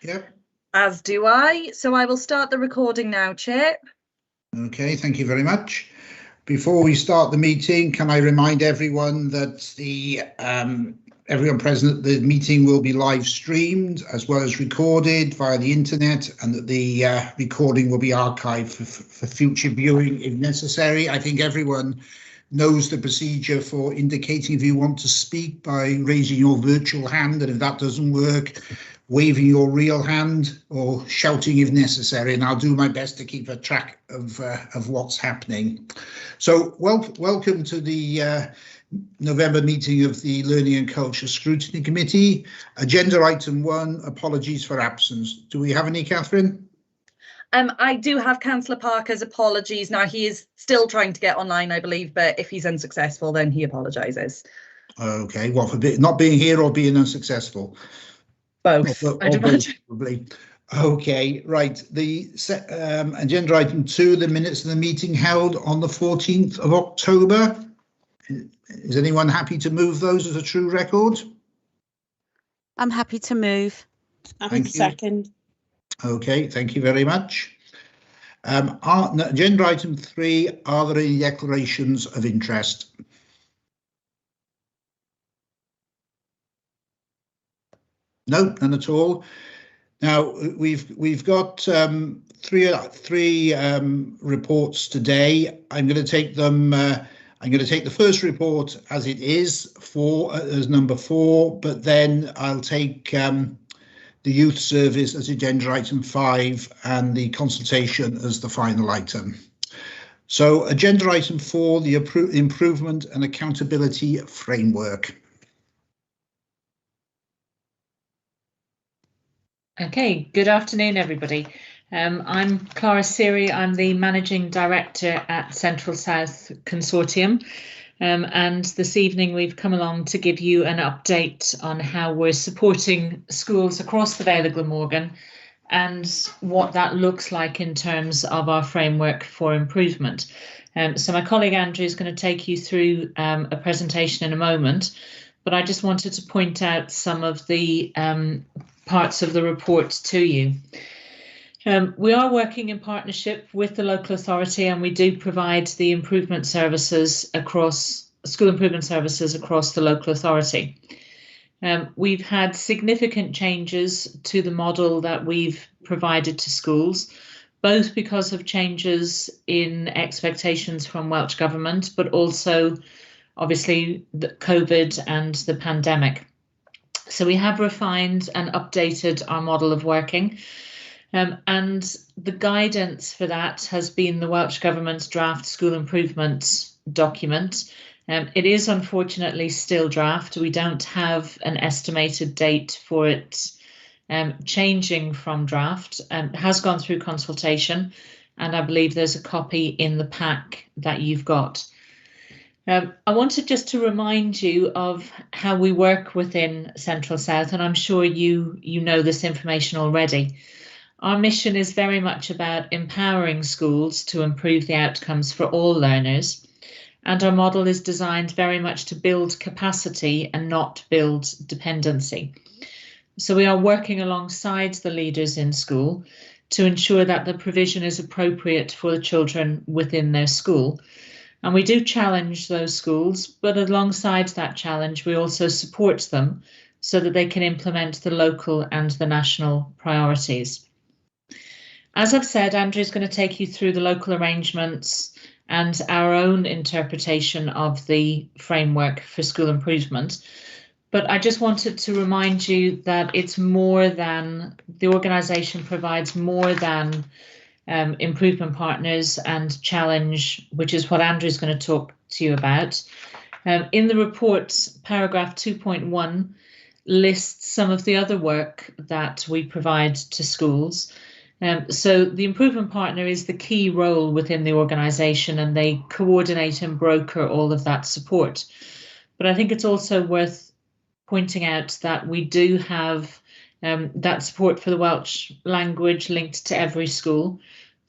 Yep. As do I. So I will start the recording now, Chair. Okay, thank you very much. Before we start the meeting, can I remind everyone that everyone present at the meeting will be live streamed as well as recorded via the internet, and that the recording will be archived for future viewing if necessary. I think everyone knows the procedure for indicating if you want to speak by raising your virtual hand, and if that doesn't work, waving your real hand or shouting if necessary, and I'll do my best to keep a track of what's happening. So welcome to the November meeting of the Learning and Culture Scrutiny Committee. Agenda item 1, apologies for absence. Do we have any, Catherine? I do have Councillor Parker's apologies. Now, he is still trying to get online, I believe, but if he's unsuccessful, then he apologises. Okay, what, for not being here or being unsuccessful? Both, I'd imagine. Probably. Okay, right. The agenda item 2, the minutes of the meeting held on the 14th of October. Is anyone happy to move those as a true record? I'm happy to move. Happy to second. Okay, thank you very much. Agenda item 3, are there any declarations of interest? No, none at all. Now we've got three reports today. I'm going to take them. I'm going to take the first report as it is, as number 4, but then I'll take the youth service as agenda item 5 and the consultation as the final item. So agenda item 4, the improvement and accountability framework. Okay, good afternoon, everybody. I'm Clara Siri. I'm the Managing Director at Central South Consortium. And this evening we've come along to give you an update on how we're supporting schools across the Vale of Glamorgan and what that looks like in terms of our framework for improvement. So my colleague Andrew is going to take you through a presentation in a moment, but I just wanted to point out some of the parts of the report to you. We are working in partnership with the local authority, and we do provide the improvement services across school improvement services across the local authority. We've had significant changes to the model that we've provided to schools, both because of changes in expectations from Welsh Government, but also obviously the COVID and the pandemic. So we have refined and updated our model of working. And the guidance for that has been the Welsh Government's draft school improvement document. It is unfortunately still draft. We don't have an estimated date for it changing from draft. It has gone through consultation, and I believe there's a copy in the pack that you've got. I wanted just to remind you of how we work within Central South, and I'm sure you know this information already. Our mission is very much about empowering schools to improve the outcomes for all learners, and our model is designed very much to build capacity and not build dependency. So we are working alongside the leaders in school to ensure that the provision is appropriate for the children within their school. And we do challenge those schools, but alongside that challenge, we also support them so that they can implement the local and the national priorities. As I've said, Andrew is going to take you through the local arrangements and our own interpretation of the framework for school improvement. But I just wanted to remind you that it's more than, the organisation provides more than improvement partners and challenge, which is what Andrew is going to talk to you about. In the report, paragraph 2.1 lists some of the other work that we provide to schools. So the improvement partner is the key role within the organisation, and they coordinate and broker all of that support. But I think it's also worth pointing out that we do have that support for the Welsh language linked to every school.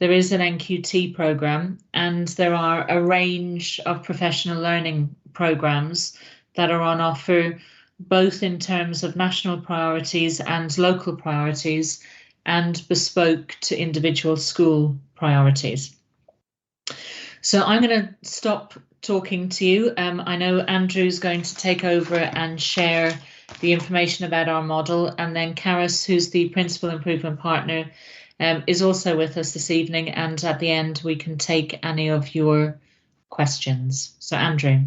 There is an NQT programme, and there are a range of professional learning programmes that are on offer both in terms of national priorities and local priorities, and bespoke to individual school priorities. So I'm going to stop talking to you. I know Andrew's going to take over and share the information about our model, and then Karis, who's the Principal Improvement Partner, is also with us this evening, and at the end we can take any of your questions. So Andrew.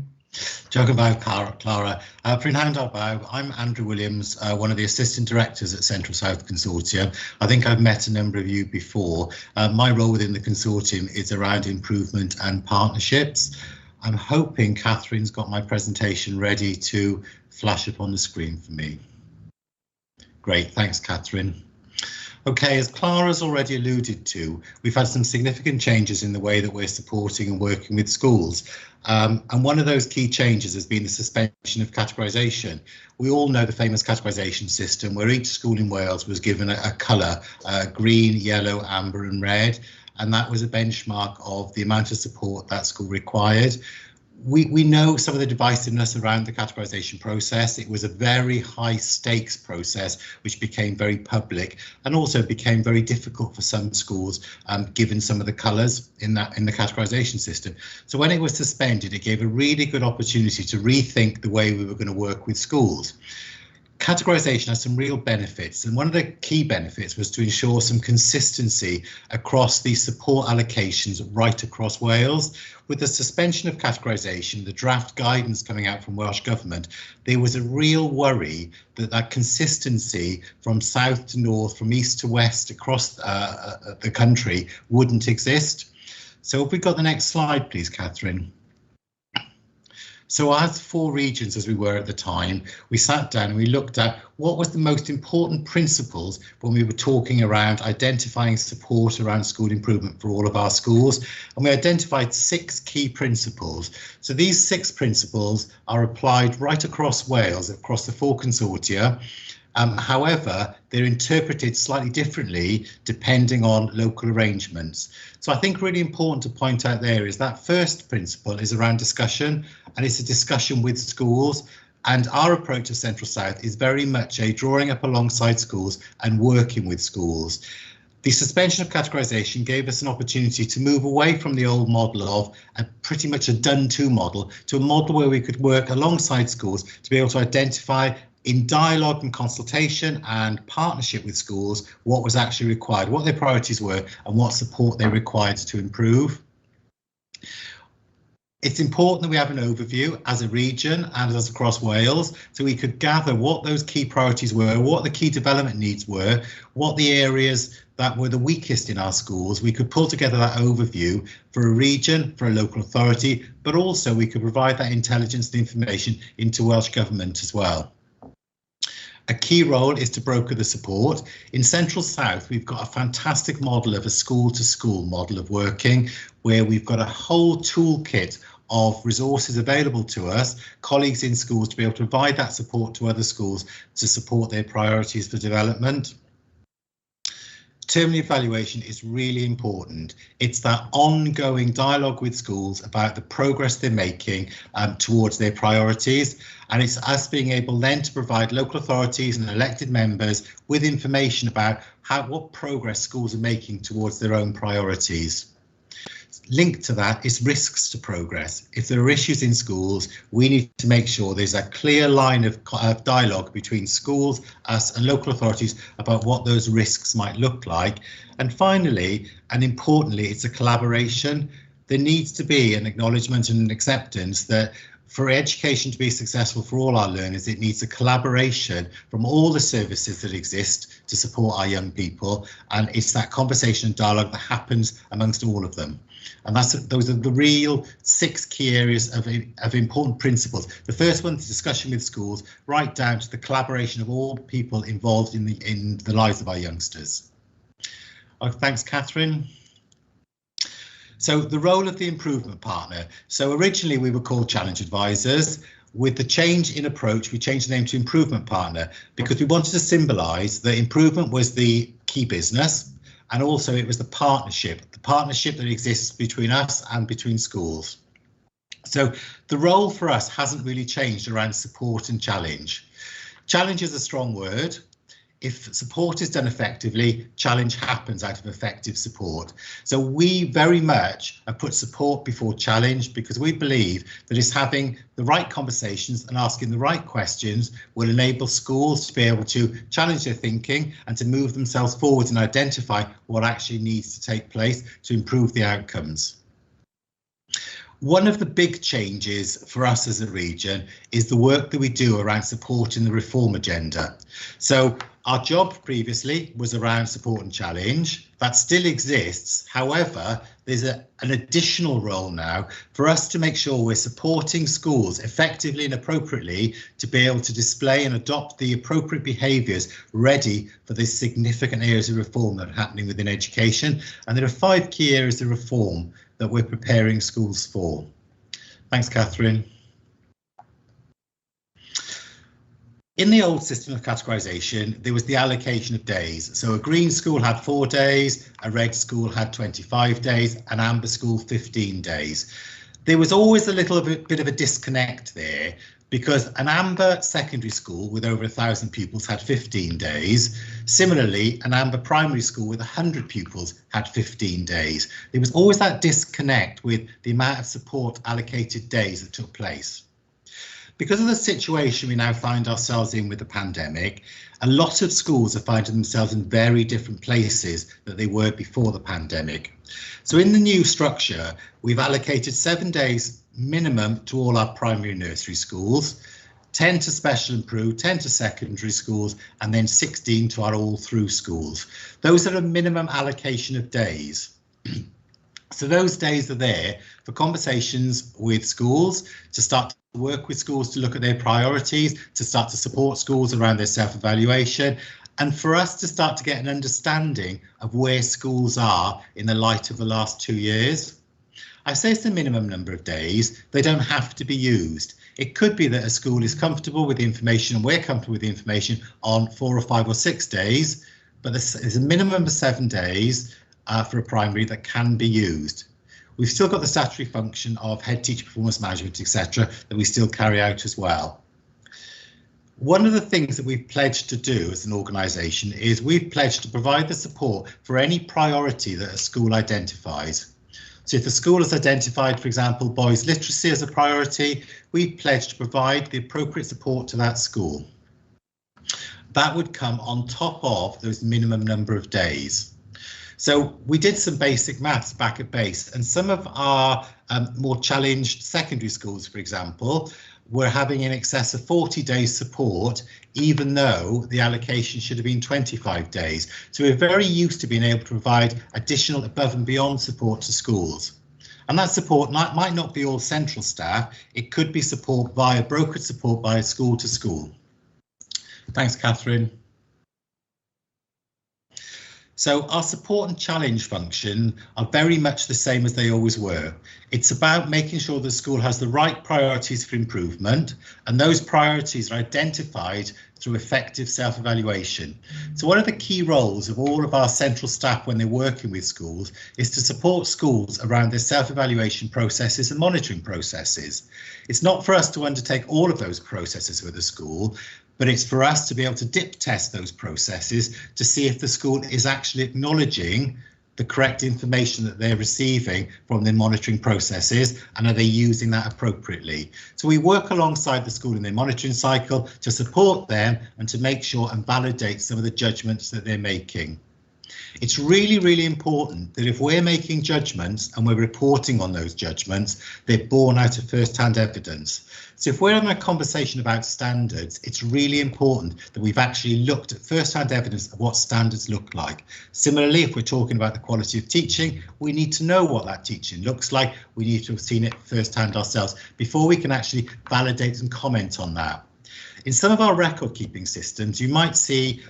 Diolch yn fawr, Clara. Prynhawn da bawb, I'm Andrew Williams, one of the Assistant Directors at Central South Consortium. I think I've met a number of you before. My role within the consortium is around improvement and partnerships. I'm hoping Catherine's got my presentation ready to flash up on the screen for me. Great, thanks Catherine. Okay, as Clara's already alluded to, we've had some significant changes in the way that we're supporting and working with schools. And one of those key changes has been the suspension of categorisation. We all know the famous categorisation system where each school in Wales was given a colour, green, yellow, amber and red. And that was a benchmark of the amount of support that school required. We know some of the divisiveness around the categorisation process. It was a very high stakes process which became very public and also became very difficult for some schools given some of the colours in the categorisation system. So when it was suspended, it gave a really good opportunity to rethink the way we were going to work with schools. Categorisation has some real benefits, and one of the key benefits was to ensure some consistency across the support allocations right across Wales. With the suspension of categorisation, the draft guidance coming out from Welsh Government, there was a real worry that that consistency from south to north, from east to west across the country wouldn't exist. So if we got the next slide, please, Catherine. So as 4 regions, as we were at the time, we sat down and we looked at what was the most important principles when we were talking around identifying support around school improvement for all of our schools. And we identified 6 key principles. So these 6 principles are applied right across Wales, across the 4 consortia. However, they're interpreted slightly differently depending on local arrangements. So I think really important to point out there is that first principle is around discussion, and it's a discussion with schools. And our approach at Central South is very much a drawing up alongside schools and working with schools. The suspension of categorisation gave us an opportunity to move away from the old model of pretty much a done-to model to a model where we could work alongside schools to be able to identify in dialogue and consultation and partnership with schools what was actually required, what their priorities were and what support they required to improve. It's important that we have an overview as a region and as across Wales, so we could gather what those key priorities were, what the key development needs were, what the areas that were the weakest in our schools. We could pull together that overview for a region, for a local authority, but also we could provide that intelligence and information into Welsh Government as well. A key role is to broker the support. In Central South, we've got a fantastic model of a school-to-school model of working, where we've got a whole toolkit of resources available to us, colleagues in schools to be able to provide that support to other schools to support their priorities for development. Term evaluation is really important. It's that ongoing dialogue with schools about the progress they're making towards their priorities. And it's us being able then to provide local authorities and elected members with information about what progress schools are making towards their own priorities. Linked to that is risks to progress. If there are issues in schools, we need to make sure there's a clear line of dialogue between schools, us and local authorities about what those risks might look like. And finally, and importantly, it's a collaboration. There needs to be an acknowledgement and an acceptance that for education to be successful for all our learners, it needs a collaboration from all the services that exist to support our young people. And it's that conversation and dialogue that happens amongst all of them. And those are the real 6 key areas of important principles. The first one is discussion with schools, right down to the collaboration of all people involved in the lives of our youngsters. Thanks, Catherine. So the role of the improvement partner. So originally we were called Challenge Advisors. With the change in approach, we changed the name to Improvement Partner because we wanted to symbolise that improvement was the key business, and also it was the partnership that exists between us and between schools. So the role for us hasn't really changed around support and challenge. Challenge is a strong word. If support is done effectively, challenge happens out of effective support. So we very much have put support before challenge, because we believe that it's having the right conversations and asking the right questions will enable schools to be able to challenge their thinking and to move themselves forward and identify what actually needs to take place to improve the outcomes. One of the big changes for us as a region is the work that we do around supporting the reform agenda. So our job previously was around support and challenge. That still exists. However, there's an additional role now for us to make sure we're supporting schools effectively and appropriately to be able to display and adopt the appropriate behaviours ready for the significant areas of reform that are happening within education. And there are 5 key areas of reform that we're preparing schools for. Thanks, Catherine. In the old system of categorisation, there was the allocation of days. So a green school had 4 days, a red school had 25 days, an amber school 15 days. There was always a little bit of a disconnect there, because an amber secondary school with over 1,000 pupils had 15 days. Similarly, an amber primary school with 100 pupils had 15 days. There was always that disconnect with the amount of support allocated days that took place. Because of the situation we now find ourselves in with the pandemic, a lot of schools are finding themselves in very different places than they were before the pandemic. So in the new structure, we've allocated 7 days minimum to all our primary and nursery schools, 10 to special and PRU, 10 to secondary schools, and then 16 to our all through schools. Those are a minimum allocation of days. So those days are there for conversations with schools, to start to work with schools to look at their priorities, to start to support schools around their self-evaluation, and for us to start to get an understanding of where schools are in the light of the last 2 years. I say it's the minimum number of days. They don't have to be used. It could be that a school is comfortable with the information and we're comfortable with the information on 4 or 5 or 6 days, but there's a minimum of 7 days for a primary that can be used. We've still got the statutory function of head teacher performance management, etc., that we still carry out as well. One of the things that we've pledged to do as an organisation is we've pledged to provide the support for any priority that a school identifies. So if the school has identified, for example, boys literacy as a priority, we pledge to provide the appropriate support to that school. That would come on top of those minimum number of days. So we did some basic maths back at base, and some of our more challenged secondary schools, for example, were having in excess of 40 days support, even though the allocation should have been 25 days. So we're very used to being able to provide additional above and beyond support to schools. And that support might not be all central staff. It could be support via brokered support by school to school. Thanks, Catherine. So our support and challenge function are very much the same as they always were. It's about making sure the school has the right priorities for improvement, and those priorities are identified through effective self-evaluation. So one of the key roles of all of our central staff when they're working with schools is to support schools around their self-evaluation processes and monitoring processes. It's not for us to undertake all of those processes with the school, but it's for us to be able to dip test those processes to see if the school is actually acknowledging the correct information that they're receiving from their monitoring processes, and are they using that appropriately. So we work alongside the school in their monitoring cycle to support them and to make sure and validate some of the judgments that they're making. It's really, really important that if we're making judgments and we're reporting on those judgments, they're born out of first-hand evidence. So if we're having a conversation about standards, it's really important that we've actually looked at first-hand evidence of what standards look like. Similarly, if we're talking about the quality of teaching, we need to know what that teaching looks like. We need to have seen it first-hand ourselves before we can actually validate and comment on that. In some of our record keeping systems, you might see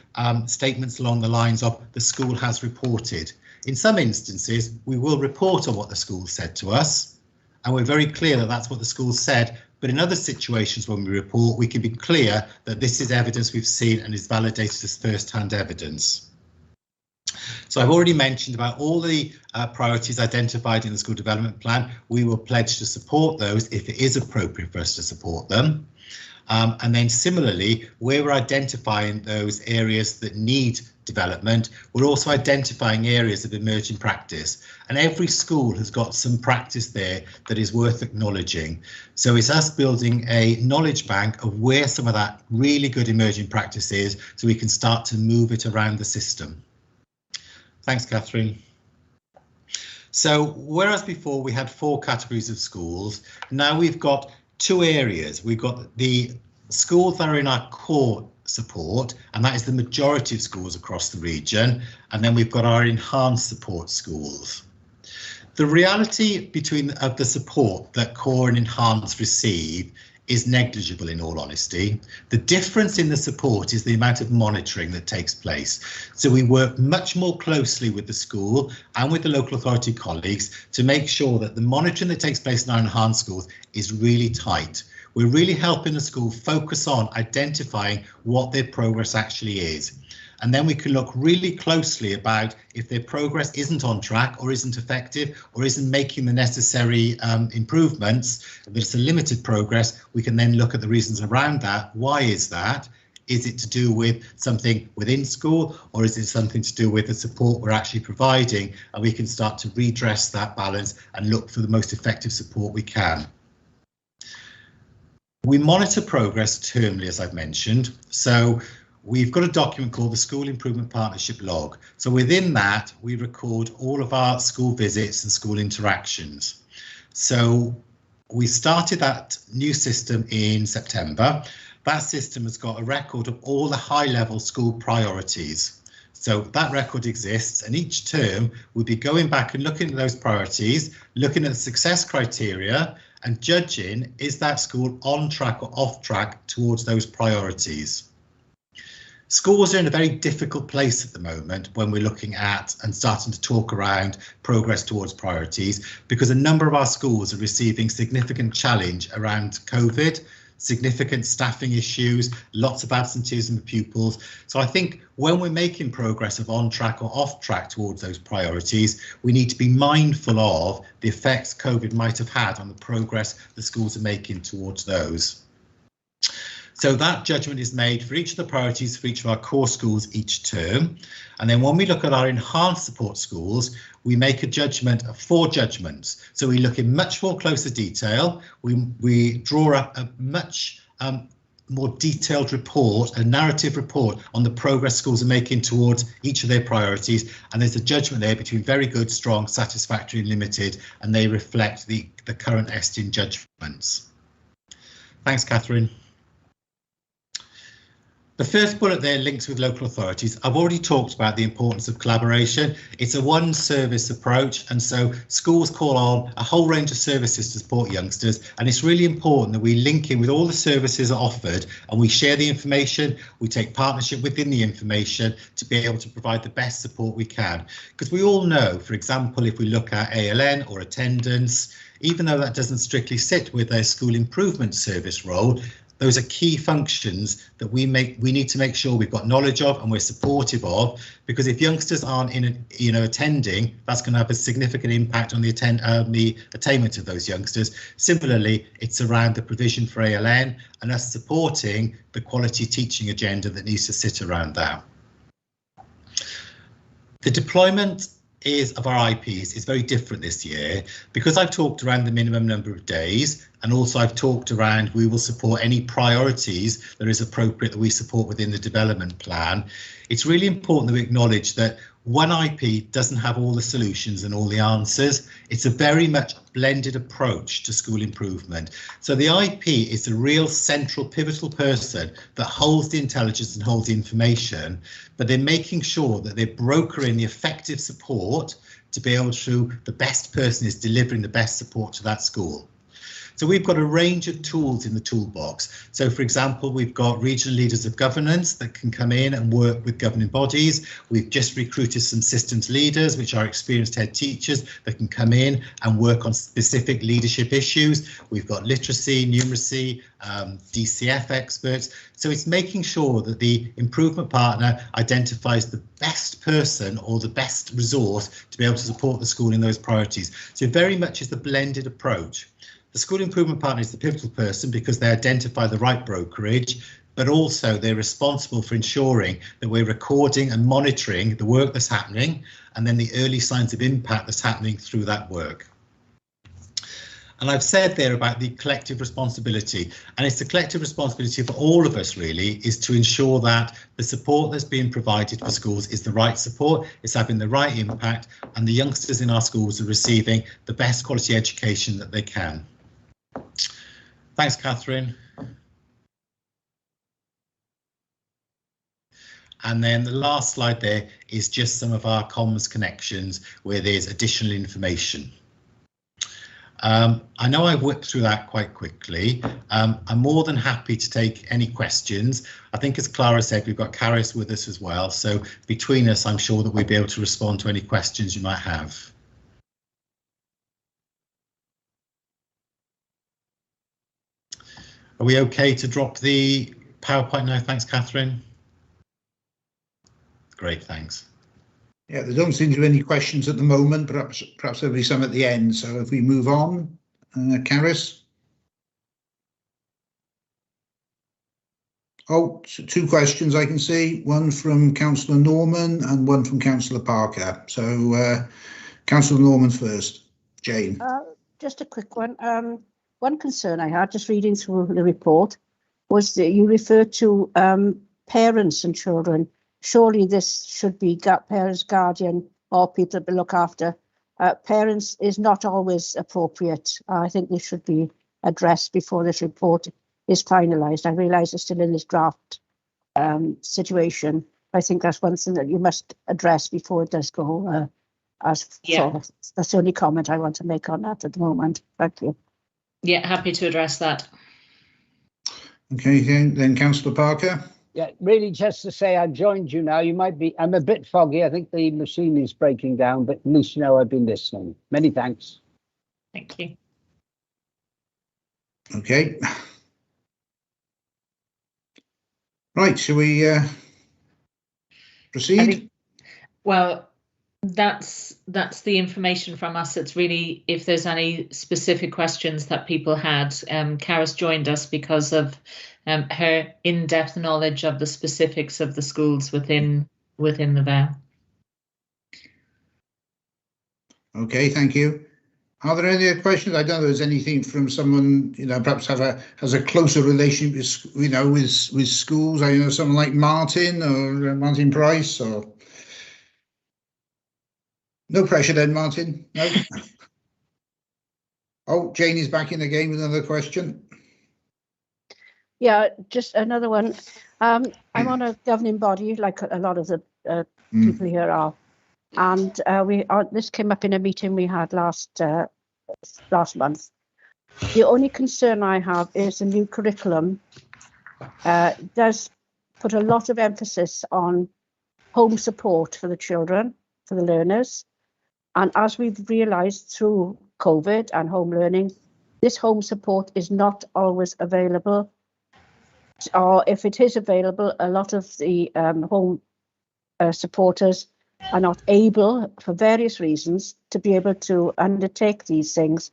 statements along the lines of the school has reported. In some instances, we will report on what the school said to us, and we're very clear that that's what the school said. But in other situations when we report, we can be clear that this is evidence we've seen and is validated as first-hand evidence. So I've already mentioned about all the priorities identified in the school development plan. We will pledge to support those if it is appropriate for us to support them. And then similarly, where we're identifying those areas that need development, we're also identifying areas of emerging practice. And every school has got some practice there that is worth acknowledging. So it's us building a knowledge bank of where some of that really good emerging practice is, so we can start to move it around the system. Thanks, Catherine. So whereas before we had 4 categories of schools, now we've got 2 areas. We've got the schools that are in our core support, and that is the majority of schools across the region, and then we've got our enhanced support schools. The reality of the support that core and enhanced receive is negligible, in all honesty. The difference in the support is the amount of monitoring that takes place. So we work much more closely with the school and with the local authority colleagues to make sure that the monitoring that takes place in our enhanced schools is really tight. We're really helping the school focus on identifying what their progress actually is. And then we can look really closely about if their progress isn't on track or isn't effective or isn't making the necessary improvements, if it's a limited progress, we can then look at the reasons around that. Why is that? Is it to do with something within school, or is it something to do with the support we're actually providing? And we can start to redress that balance and look for the most effective support we can. We monitor progress termly, as I've mentioned. So we've got a document called the School Improvement Partnership Log. So within that, we record all of our school visits and school interactions. So we started that new system in September. That system has got a record of all the high-level school priorities. So that record exists, and each term we'll be going back and looking at those priorities, looking at the success criteria and judging, is that school on track or off track towards those priorities. Schools are in a very difficult place at the moment when we're looking at and starting to talk around progress towards priorities, because a number of our schools are receiving significant challenge around COVID, significant staffing issues, lots of absenteeism of pupils. So I think when we're making progress of on track or off track towards those priorities, we need to be mindful of the effects COVID might have had on the progress the schools are making towards those. So that judgment is made for each of the priorities for each of our core schools each term. And then when we look at our enhanced support schools, we make a judgment of 4 judgments. So we look in much more closer detail. We draw up a much more detailed report, a narrative report on the progress schools are making towards each of their priorities. And there's a judgment there between very good, strong, satisfactory and limited, and they reflect the current ESTIN judgments. Thanks, Catherine. The first bullet there links with local authorities. I've already talked about the importance of collaboration. It's a one service approach, and so schools call on a whole range of services to support youngsters, and it's really important that we link in with all the services offered and we share the information, we take partnership within the information to be able to provide the best support we can. Because we all know, for example, if we look at ALN or attendance, even though that doesn't strictly sit with a school improvement service role, those are key functions that we need to make sure we've got knowledge of and we're supportive of, because if youngsters aren't attending, that's going to have a significant impact on the attainment of those youngsters. Similarly, it's around the provision for ALN and us supporting the quality teaching agenda that needs to sit around that. The deployment of our IPs is very different this year, because I've talked around the minimum number of days, and also I've talked around we will support any priorities that is appropriate that we support within the development plan. It's really important that we acknowledge that one IP doesn't have all the solutions and all the answers. It's a very much blended approach to school improvement. So the IP is the real central pivotal person that holds the intelligence and holds the information, but they're making sure that they're brokering the effective support to be able to, the best person is delivering the best support to that school. So we've got a range of tools in the toolbox. So for example, we've got regional leaders of governance that can come in and work with governing bodies. We've just recruited some systems leaders, which are experienced head teachers that can come in and work on specific leadership issues. We've got literacy, numeracy, DCF experts. So it's making sure that the improvement partner identifies the best person or the best resource to be able to support the school in those priorities. So very much is the blended approach. The school improvement partner is the pivotal person because they identify the right brokerage, but also they're responsible for ensuring that we're recording and monitoring the work that's happening and then the early signs of impact that's happening through that work. And I've said there about the collective responsibility, and it's the collective responsibility for all of us really is to ensure that the support that's being provided for schools is the right support, it's having the right impact, and the youngsters in our schools are receiving the best quality education that they can. Thanks, Catherine. And then the last slide there is just some of our comms connections where there's additional information. I know I whipped through that quite quickly. I'm more than happy to take any questions. I think, as Clara said, we've got Caris with us as well. So between us, I'm sure that we'll be able to respond to any questions you might have. Are we OK to drop the PowerPoint now? Thanks, Catherine. Great, thanks. Yeah, there don't seem to be any questions at the moment. Perhaps there'll be some at the end. So if we move on, Caris. Oh, so 2 questions I can see. One from Councillor Norman and one from Councillor Parker. So Councillor Norman first. Jane. Just a quick one. One concern I had just reading through the report was that you referred to parents and children. Surely this should be parents, guardian, or people to look after. Parents is not always appropriate. I think this should be addressed before this report is finalised. I realise it's still in this draft situation. I think that's one thing that you must address before it does go. So that's the only comment I want to make on that at the moment. Thank you. Yeah, happy to address that. Okay, then Councillor Parker. Yeah, really just to say I've joined you now. I'm a bit foggy. I think the machine is breaking down, but at least you know I've been listening. Many thanks. Thank you. Okay. Right, shall we proceed? Well, that's the information from us. It's really, if there's any specific questions that people had, Caris joined us because of her in-depth knowledge of the specifics of the schools within the VAL. Okay, thank you. Are there any other questions? I don't know if there's anything from someone, perhaps has a closer relationship with, with schools. I know someone like Martin or Martin Price, or no pressure then, Martin. No. Oh, Jane is back in the game with another question. Yeah, just another one. I'm on a governing body, like a lot of the people here are, and this came up in a meeting we had last month. The only concern I have is the new curriculum does put a lot of emphasis on home support for the children, for the learners, and as we've realised through COVID and home learning, this home support is not always available. Or if it is available, a lot of the home supporters are not able, for various reasons, to be able to undertake these things.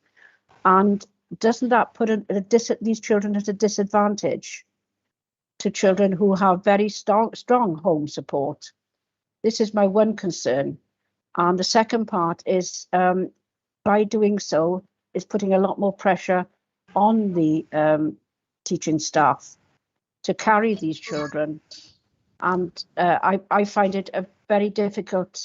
And doesn't that put these children at a disadvantage to children who have very strong home support? This is my one concern. And the second part is, by doing so, is putting a lot more pressure on the teaching staff to carry these children, and I find it a very difficult.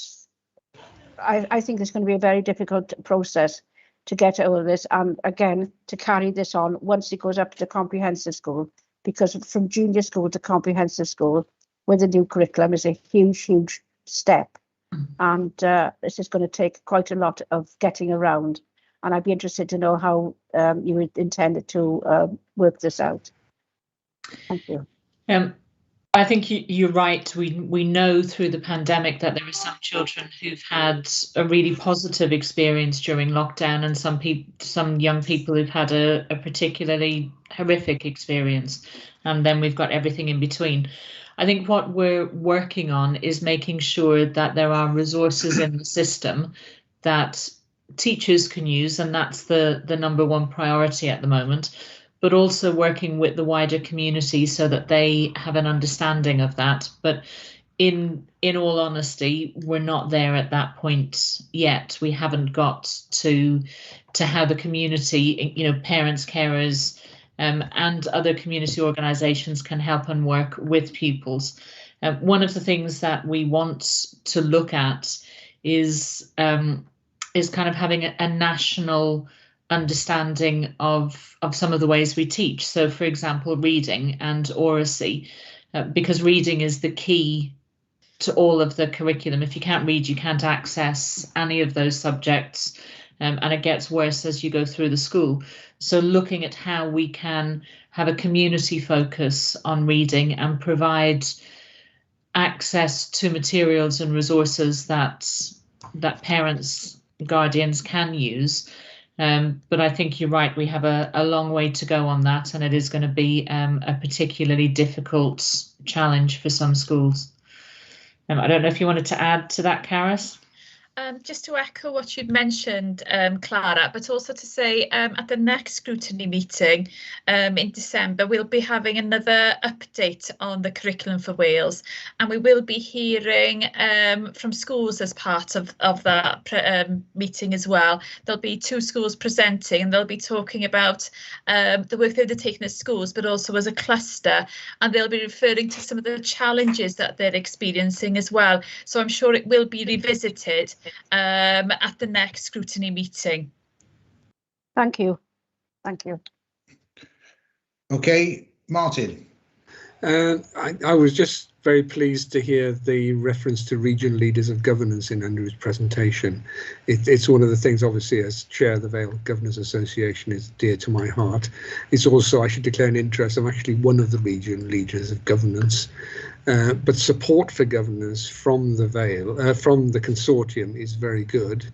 I think it's going to be a very difficult process to get over this, and again to carry this on once it goes up to the comprehensive school, because from junior school to comprehensive school with the new curriculum is a huge step, and this is going to take quite a lot of getting around. and I'd be interested to know how you intended to work this out. Thank you. I think you're right. We know through the pandemic that there are some children who've had a really positive experience during lockdown, and some young people who've had a particularly horrific experience, and then we've got everything in between. I think what we're working on is making sure that there are resources in the system that teachers can use, and that's the number one priority at the moment, but also working with the wider community so that they have an understanding of that. But in all honesty, we're not there at that point yet. We haven't got to how the community, parents, carers, and other community organisations can help and work with pupils. One of the things that we want to look at is kind of having a national understanding of some of the ways we teach. So, for example, reading and oracy, because reading is the key to all of the curriculum. If you can't read, you can't access any of those subjects, and it gets worse as you go through the school. So looking at how we can have a community focus on reading and provide access to materials and resources that parents, guardians can use. But I think you're right, we have a long way to go on that, and it is going to be a particularly difficult challenge for some schools. I don't know if you wanted to add to that, Caris? Just to echo what you'd mentioned, Clara, but also to say at the next Scrutiny meeting in December, we'll be having another update on the curriculum for Wales, and we will be hearing from schools as part of that meeting as well. There'll be 2 schools presenting, and they'll be talking about the work they've undertaken as schools, but also as a cluster, and they'll be referring to some of the challenges that they're experiencing as well. So I'm sure it will be revisited at the next Scrutiny meeting. Thank you. Thank you. Okay, Martin. I was just very pleased to hear the reference to regional leaders of governance in Andrew's presentation. It's one of the things, obviously, as chair of the Vale Governors Association, is dear to my heart. It's also, I should declare an interest, I'm actually one of the regional leaders of governance. But support for governors from the Vale, from the consortium, is very good.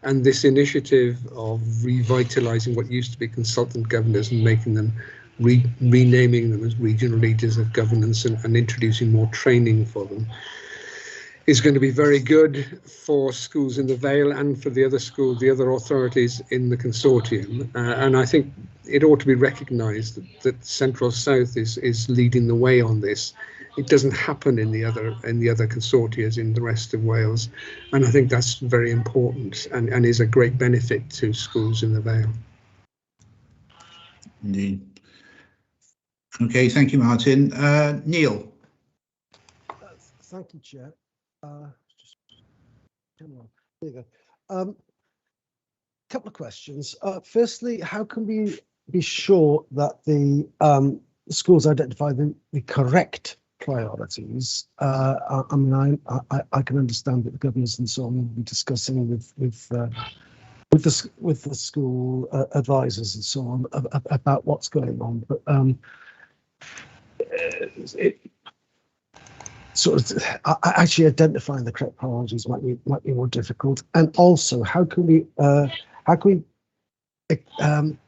And this initiative of revitalising what used to be consultant governors and making them, renaming them as regional leaders of governance and introducing more training for them is going to be very good for schools in the Vale and for the other schools, the other authorities in the consortium. And I think it ought to be recognised that Central South is leading the way on this. It doesn't happen in the other consortia in the rest of Wales, and I think that's very important and is a great benefit to schools in the Vale. Indeed. Okay, thank you, Martin. Neil. Thank you, Chair. There you go. Couple of questions. Firstly, how can we be sure that the schools identify the correct priorities? I mean, I can understand that the governors and so on will be discussing with the school advisors and so on about what's going on, but actually identifying the correct priorities might be more difficult. And also, how can we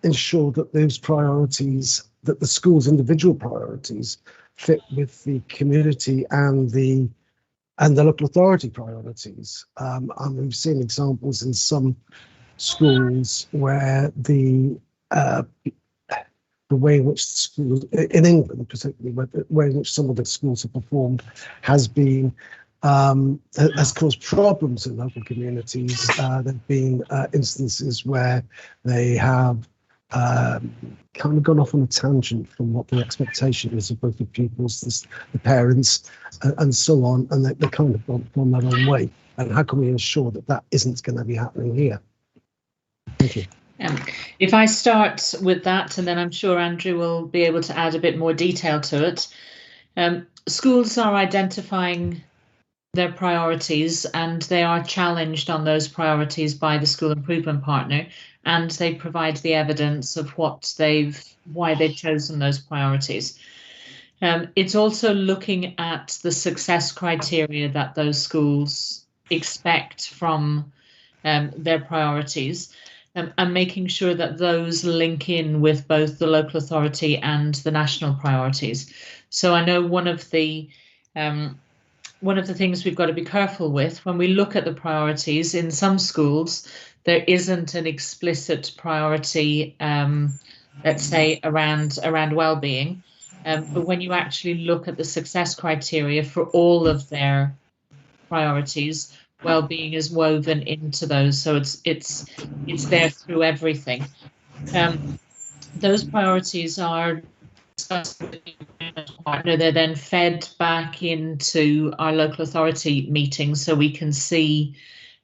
ensure that those priorities, that the school's individual priorities, fit with the community and the local authority priorities? And we've seen examples in some schools where the way in which the schools in England, particularly, the way in which some of the schools have performed has been has caused problems in local communities. There've been instances where they have kind of gone off on a tangent from what the expectation is of both the pupils, the parents, and so on, and they kind of gone their own way. And how can we ensure that that isn't going to be happening here? Thank you. If I start with that, and then I'm sure Andrew will be able to add a bit more detail to it. Schools are identifying their priorities, and they are challenged on those priorities by the school improvement partner, and they provide the evidence of why they've chosen those priorities. It's also looking at the success criteria that those schools expect from their priorities, and making sure that those link in with both the local authority and the national priorities. So I know one of the things we've got to be careful with when we look at the priorities in some schools, there isn't an explicit priority, let's say around well-being. But when you actually look at the success criteria for all of their priorities, well-being is woven into those, so it's there through everything. Those priorities are discussed with the partner. They're then fed back into our local authority meetings, so we can see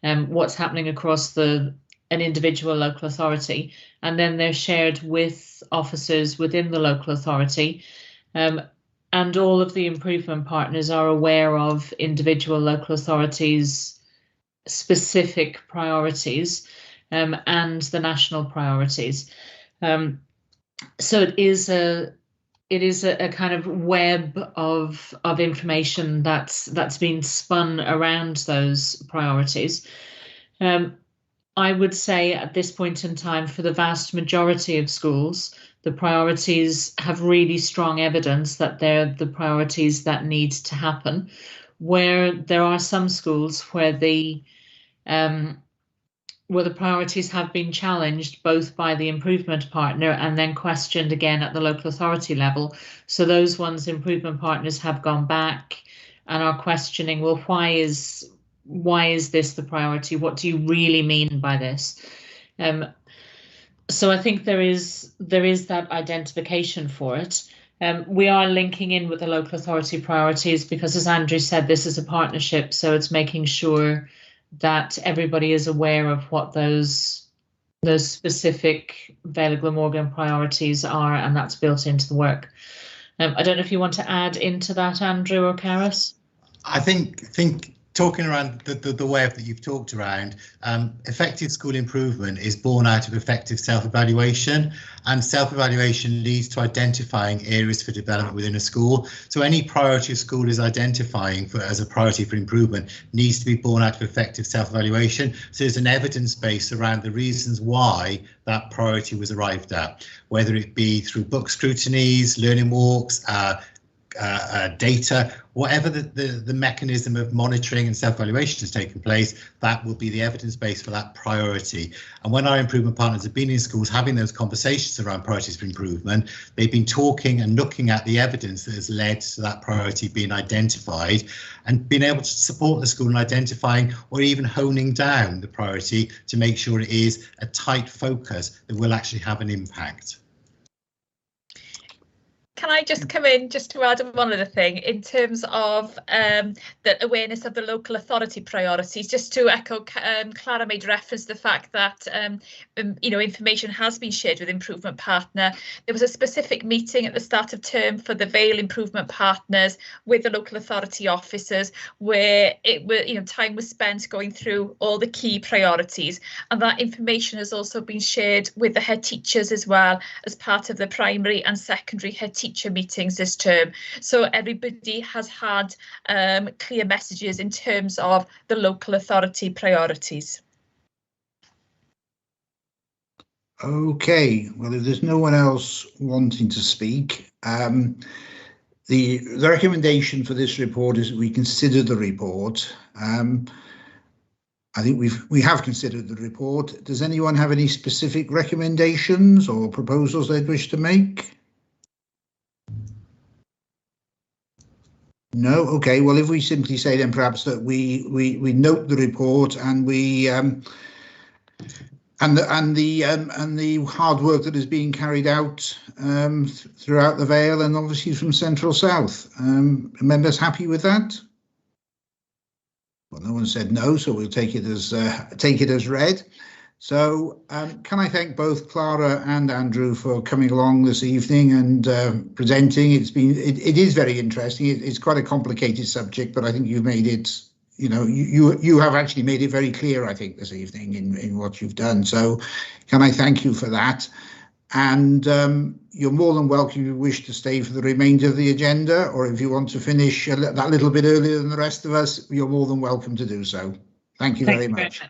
what's happening across an individual local authority, and then they're shared with officers within the local authority. And all of the improvement partners are aware of individual local authorities' specific priorities and the national priorities. So it is a kind of web of information that's been spun around those priorities. I would say at this point in time, for the vast majority of schools, the priorities have really strong evidence that they're the priorities that need to happen. Where there are some schools where the priorities have been challenged both by the improvement partner and then questioned again at the local authority level. So those ones, improvement partners have gone back and are questioning, well, why is this the priority? What do you really mean by this? So I think there is that identification for it. We are linking in with the local authority priorities because, as Andrew said, this is a partnership, so it's making sure that everybody is aware of what those specific Vale of Glamorgan priorities are, and that's built into the work. I don't know if you want to add into that, Andrew or Karis? I think talking around the web that you've talked around, effective school improvement is born out of effective self-evaluation, and self-evaluation leads to identifying areas for development within a school. So any priority a school is identifying as a priority for improvement needs to be born out of effective self-evaluation. So there's an evidence base around the reasons why that priority was arrived at, whether it be through book scrutinies, learning walks, data, whatever the mechanism of monitoring and self-evaluation has taken place, that will be the evidence base for that priority. And when our improvement partners have been in schools having those conversations around priorities for improvement, they've been talking and looking at the evidence that has led to that priority being identified and being able to support the school in identifying or even honing down the priority to make sure it is a tight focus that will actually have an impact. Can I just come in just to add one other thing in terms of the awareness of the local authority priorities, just to echo Clara made reference to the fact that information has been shared with improvement partner. There was a specific meeting at the start of term for the Vale improvement partners with the local authority officers where time was spent going through all the key priorities, and that information has also been shared with the head teachers as well as part of the primary and secondary head teacher meetings this term. So everybody has had clear messages in terms of the local authority priorities. Okay, well, if there's no one else wanting to speak, the recommendation for this report is that we consider the report. I think we have considered the report. Does anyone have any specific recommendations or proposals they'd wish to make? No. Okay. Well, if we simply say then perhaps that we note the report and we and the hard work that is being carried out throughout the Vale and obviously from Central South. Members happy with that? Well, no one said no, so we'll take it as read. So can I thank both Clara and Andrew for coming along this evening and presenting. It is very interesting. It's quite a complicated subject, but I think you've made it you know, you have actually made it very clear, I think, this evening in what you've done. So can I thank you for that? And you're more than welcome if you wish to stay for the remainder of the agenda, or if you want to finish that little bit earlier than the rest of us, you're more than welcome to do so. Thank you very much.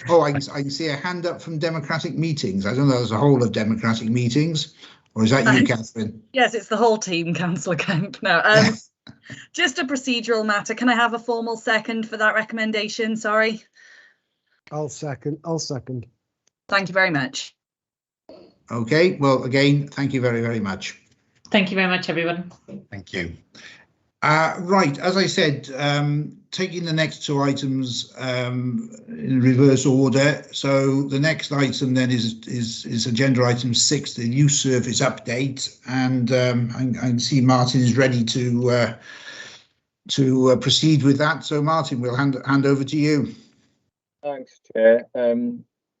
Oh, I can see a hand up from Democratic Meetings. I don't know, there's a whole of Democratic Meetings, or is that you, Catherine? Yes, it's the whole team, Councillor Kemp. No, just a procedural matter. Can I have a formal second for that recommendation? Sorry. I'll second. Thank you very much. Okay, well, again, thank you very, very much. Thank you very much, everyone. Thank you. Right, as I said, taking the next two items in reverse order. So the next item then is agenda item 6, the youth service update, and I can see Martin is ready to proceed with that. So Martin, we'll hand over to you. Thanks, Chair.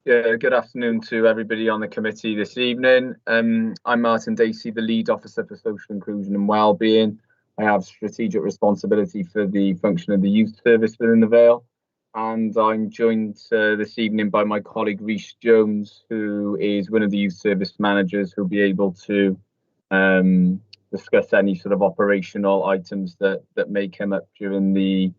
Good afternoon to everybody on the committee this evening. I'm Martin Dacey, the Lead Officer for Social Inclusion and Wellbeing. I have strategic responsibility for the function of the youth service within the Vale, and I'm joined this evening by my colleague Rhys Jones, who is one of the youth service managers, who'll be able to discuss any sort of operational items that may come up during the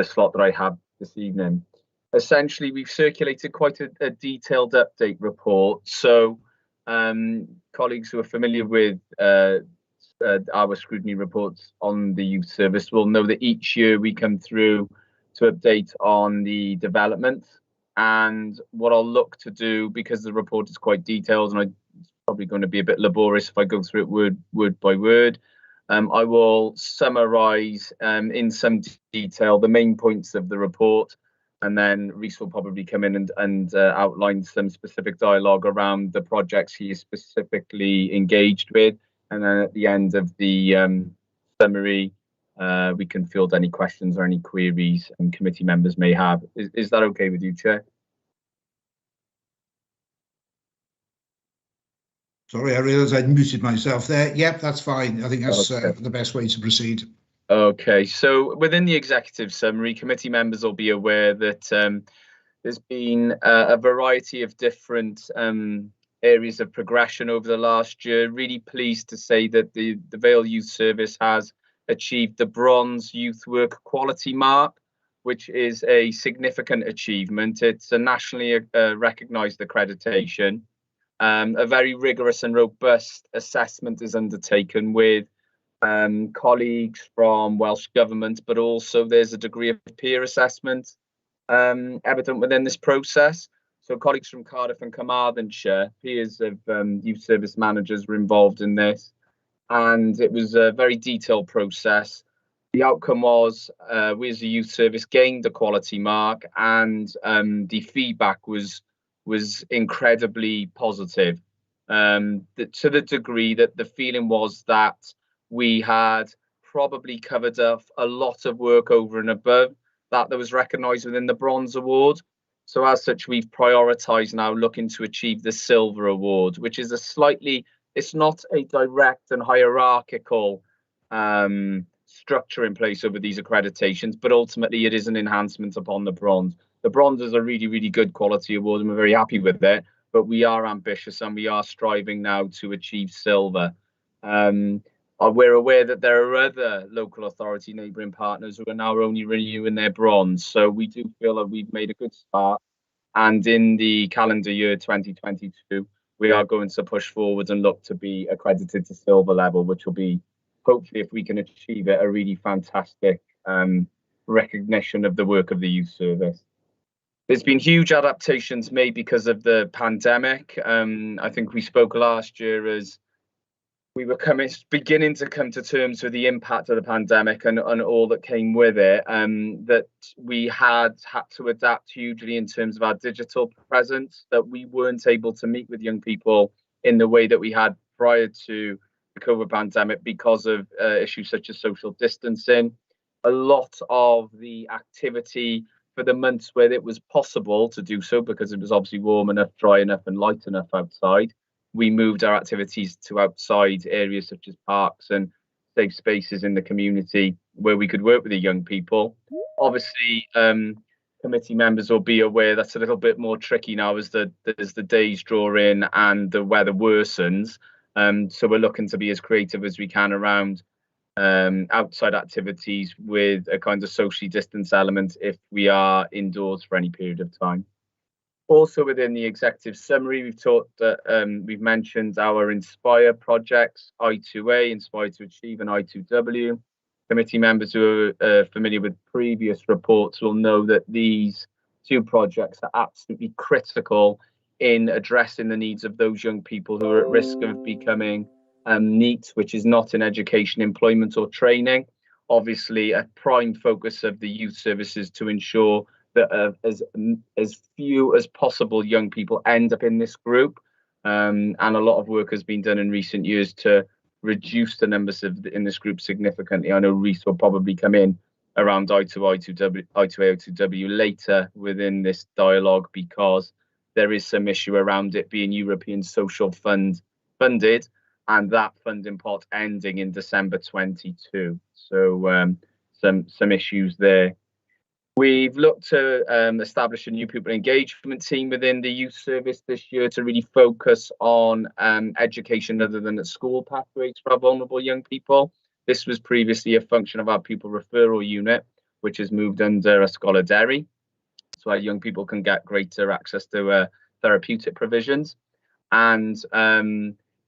slot that I have this evening. Essentially, we've circulated quite a detailed update report. So colleagues who are familiar with our scrutiny reports on the youth service will know that each year we come through to update on the development. And what I'll look to do, because the report is quite detailed and it's probably going to be a bit laborious if I go through it word by word, I will summarise in some detail the main points of the report, and then Rhys will probably come in and outline some specific dialogue around the projects he is specifically engaged with. And then at the end of the summary, we can field any questions or any queries and committee members may have. Is that okay with you, Chair? Sorry, I realised I'd muted myself there. Yep, that's fine. I think that's the best way to proceed. Okay, so within the executive summary, committee members will be aware that there's been a variety of different areas of progression over the last year. Really pleased to say that the Vale Youth Service has achieved the Bronze Youth Work Quality Mark, which is a significant achievement. It's a nationally recognised accreditation. A very rigorous and robust assessment is undertaken with colleagues from Welsh Government, but also there's a degree of peer assessment evident within this process. So colleagues from Cardiff and Carmarthenshire, peers of youth service managers, were involved in this, and it was a very detailed process. The outcome was we as a youth service gained the quality mark, and the feedback was incredibly positive, to the degree that the feeling was that we had probably covered up a lot of work over and above that was recognised within the Bronze Award. So as such, we've prioritised now looking to achieve the Silver Award, which is it's not a direct and hierarchical structure in place over these accreditations, but ultimately it is an enhancement upon the Bronze. The Bronze is a really, really good quality award and we're very happy with it, but we are ambitious and we are striving now to achieve Silver. We're aware that there are other local authority neighbouring partners who are now only renewing their Bronze. So we do feel that we've made a good start. And in the calendar year 2022, we are going to push forward and look to be accredited to Silver level, which will be, hopefully, if we can achieve it, a really fantastic recognition of the work of the youth service. There's been huge adaptations made because of the pandemic. I think we spoke last year as we were beginning to come to terms with the impact of the pandemic and all that came with it, that we had to adapt hugely in terms of our digital presence, that we weren't able to meet with young people in the way that we had prior to the COVID pandemic because of issues such as social distancing. A lot of the activity for the months where it was possible to do so, because it was obviously warm enough, dry enough and light enough outside, we moved our activities to outside areas such as parks and safe spaces in the community where we could work with the young people. Obviously, committee members will be aware that's a little bit more tricky now as the days draw in and the weather worsens. So we're looking to be as creative as we can around outside activities with a kind of socially distanced element if we are indoors for any period of time. Also within the executive summary, we've mentioned our Inspire projects, I2A, Inspire to Achieve, and I2W. Committee members who are familiar with previous reports will know that these two projects are absolutely critical in addressing the needs of those young people who are at risk of becoming NEET, which is not in education, employment or training. Obviously, a prime focus of the youth services to ensure that as few as possible young people end up in this group. And a lot of work has been done in recent years to reduce the numbers in this group significantly. I know Reece will probably come in around I2A, I2W later within this dialogue, because there is some issue around it being European Social Fund funded, and that funding pot ending in December 22. So some issues there. We've looked to establish a new pupil engagement team within the youth service this year to really focus on education other than at school pathways for our vulnerable young people. This was previously a function of our pupil referral unit, which has moved under a Scholar Derry, so our young people can get greater access to therapeutic provisions. And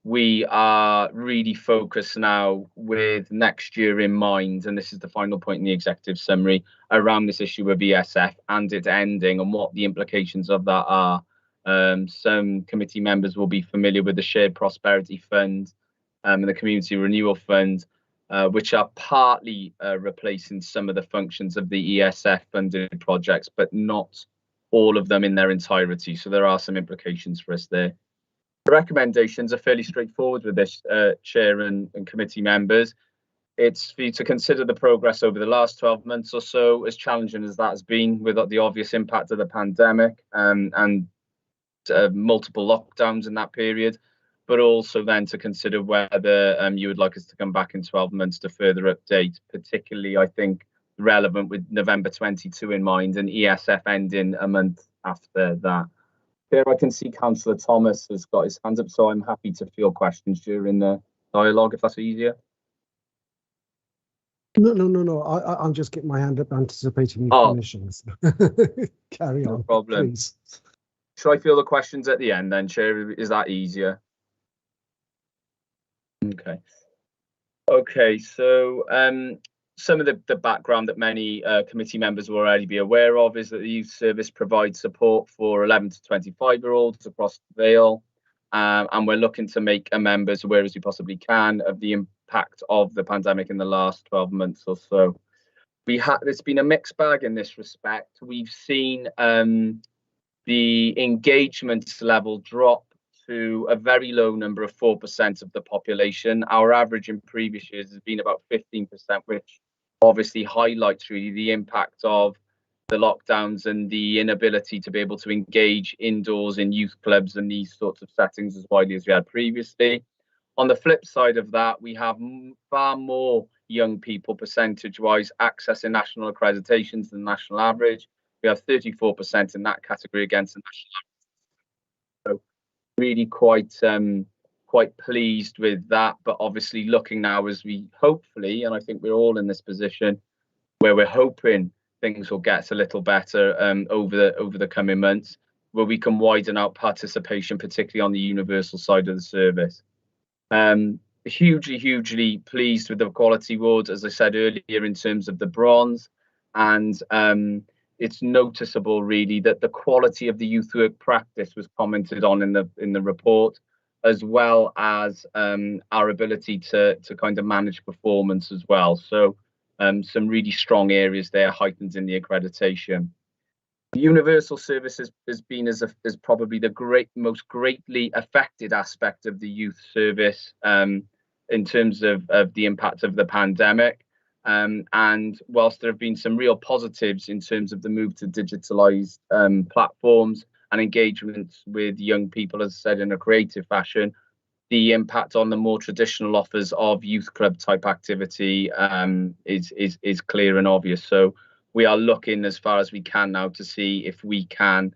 we are really focused now with next year in mind, and this is the final point in the executive summary, around this issue of ESF and it ending and what the implications of that are. Some committee members will be familiar with the Shared Prosperity Fund and the Community Renewal Fund, which are partly replacing some of the functions of the ESF funded projects, but not all of them in their entirety. So there are some implications for us there. The recommendations are fairly straightforward with this, Chair and committee members. It's for you to consider the progress over the last 12 months or so, as challenging as that has been with the obvious impact of the pandemic and multiple lockdowns in that period, but also then to consider whether you would like us to come back in 12 months to further update, particularly, I think, relevant with November 22 in mind and ESF ending a month after that. Here I can see Councillor Thomas has got his hands up, so I'm happy to field questions during the dialogue, if that's easier. No. I'm just getting my hand up, anticipating your permissions. Carry on, no problem. Please. Shall I field the questions at the end then, Chair? Is that easier? Okay, so some of the background that many committee members will already be aware of is that the youth service provides support for 11 to 25-year-olds across the Vale, and we're looking to make our members aware as we possibly can of the impact of the pandemic in the last 12 months or so. It's been a mixed bag in this respect. We've seen the engagement level drop to a very low number of 4% of the population. Our average in previous years has been about 15%, which obviously highlights really the impact of the lockdowns and the inability to be able to engage indoors in youth clubs and these sorts of settings as widely as we had previously. On the flip side of that, we have far more young people percentage-wise accessing national accreditations than the national average. We have 34% in that category against the national average. So really quite pleased with that, but obviously looking now as we hopefully, and I think we're all in this position where we're hoping things will get a little better over the coming months, where we can widen out participation, particularly on the universal side of the service. Hugely pleased with the quality award, as I said earlier, in terms of the bronze, and it's noticeable really that the quality of the youth work practice was commented on in the report, as well as our ability to kind of manage performance as well. So some really strong areas there heightened in the accreditation. The universal service has been as probably the most greatly affected aspect of the youth service in terms of the impact of the pandemic. And whilst there have been some real positives in terms of the move to digitalised platforms and engagements with young people, as I said, in a creative fashion, the impact on the more traditional offers of youth club type activity is clear and obvious. So we are looking as far as we can now to see if we can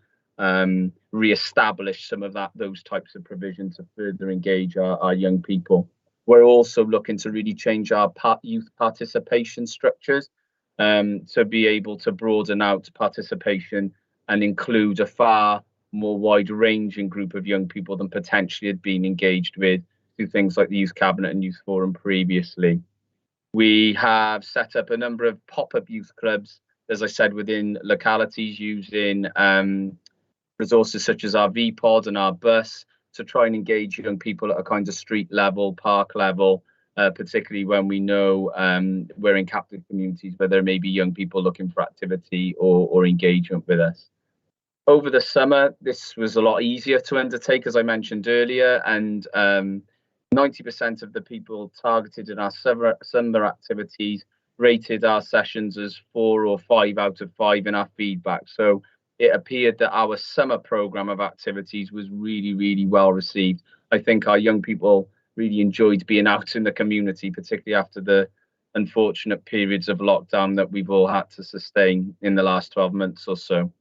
re-establish some of those types of provisions to further engage our young people. We're also looking to really change our youth participation structures to be able to broaden out participation and include a far more wide-ranging group of young people than potentially had been engaged with through things like the Youth Cabinet and Youth Forum previously. We have set up a number of pop-up youth clubs, as I said, within localities using resources such as our VPod and our bus to try and engage young people at a kind of street level, park level, particularly when we know we're in captive communities where there may be young people looking for activity or engagement with us. Over the summer, this was a lot easier to undertake, as I mentioned earlier, and 90% of the people targeted in our summer activities rated our sessions as 4 or 5 out of 5 in our feedback. So it appeared that our summer programme of activities was really, really well received. I think our young people really enjoyed being out in the community, particularly after the unfortunate periods of lockdown that we've all had to sustain in the last 12 months or so.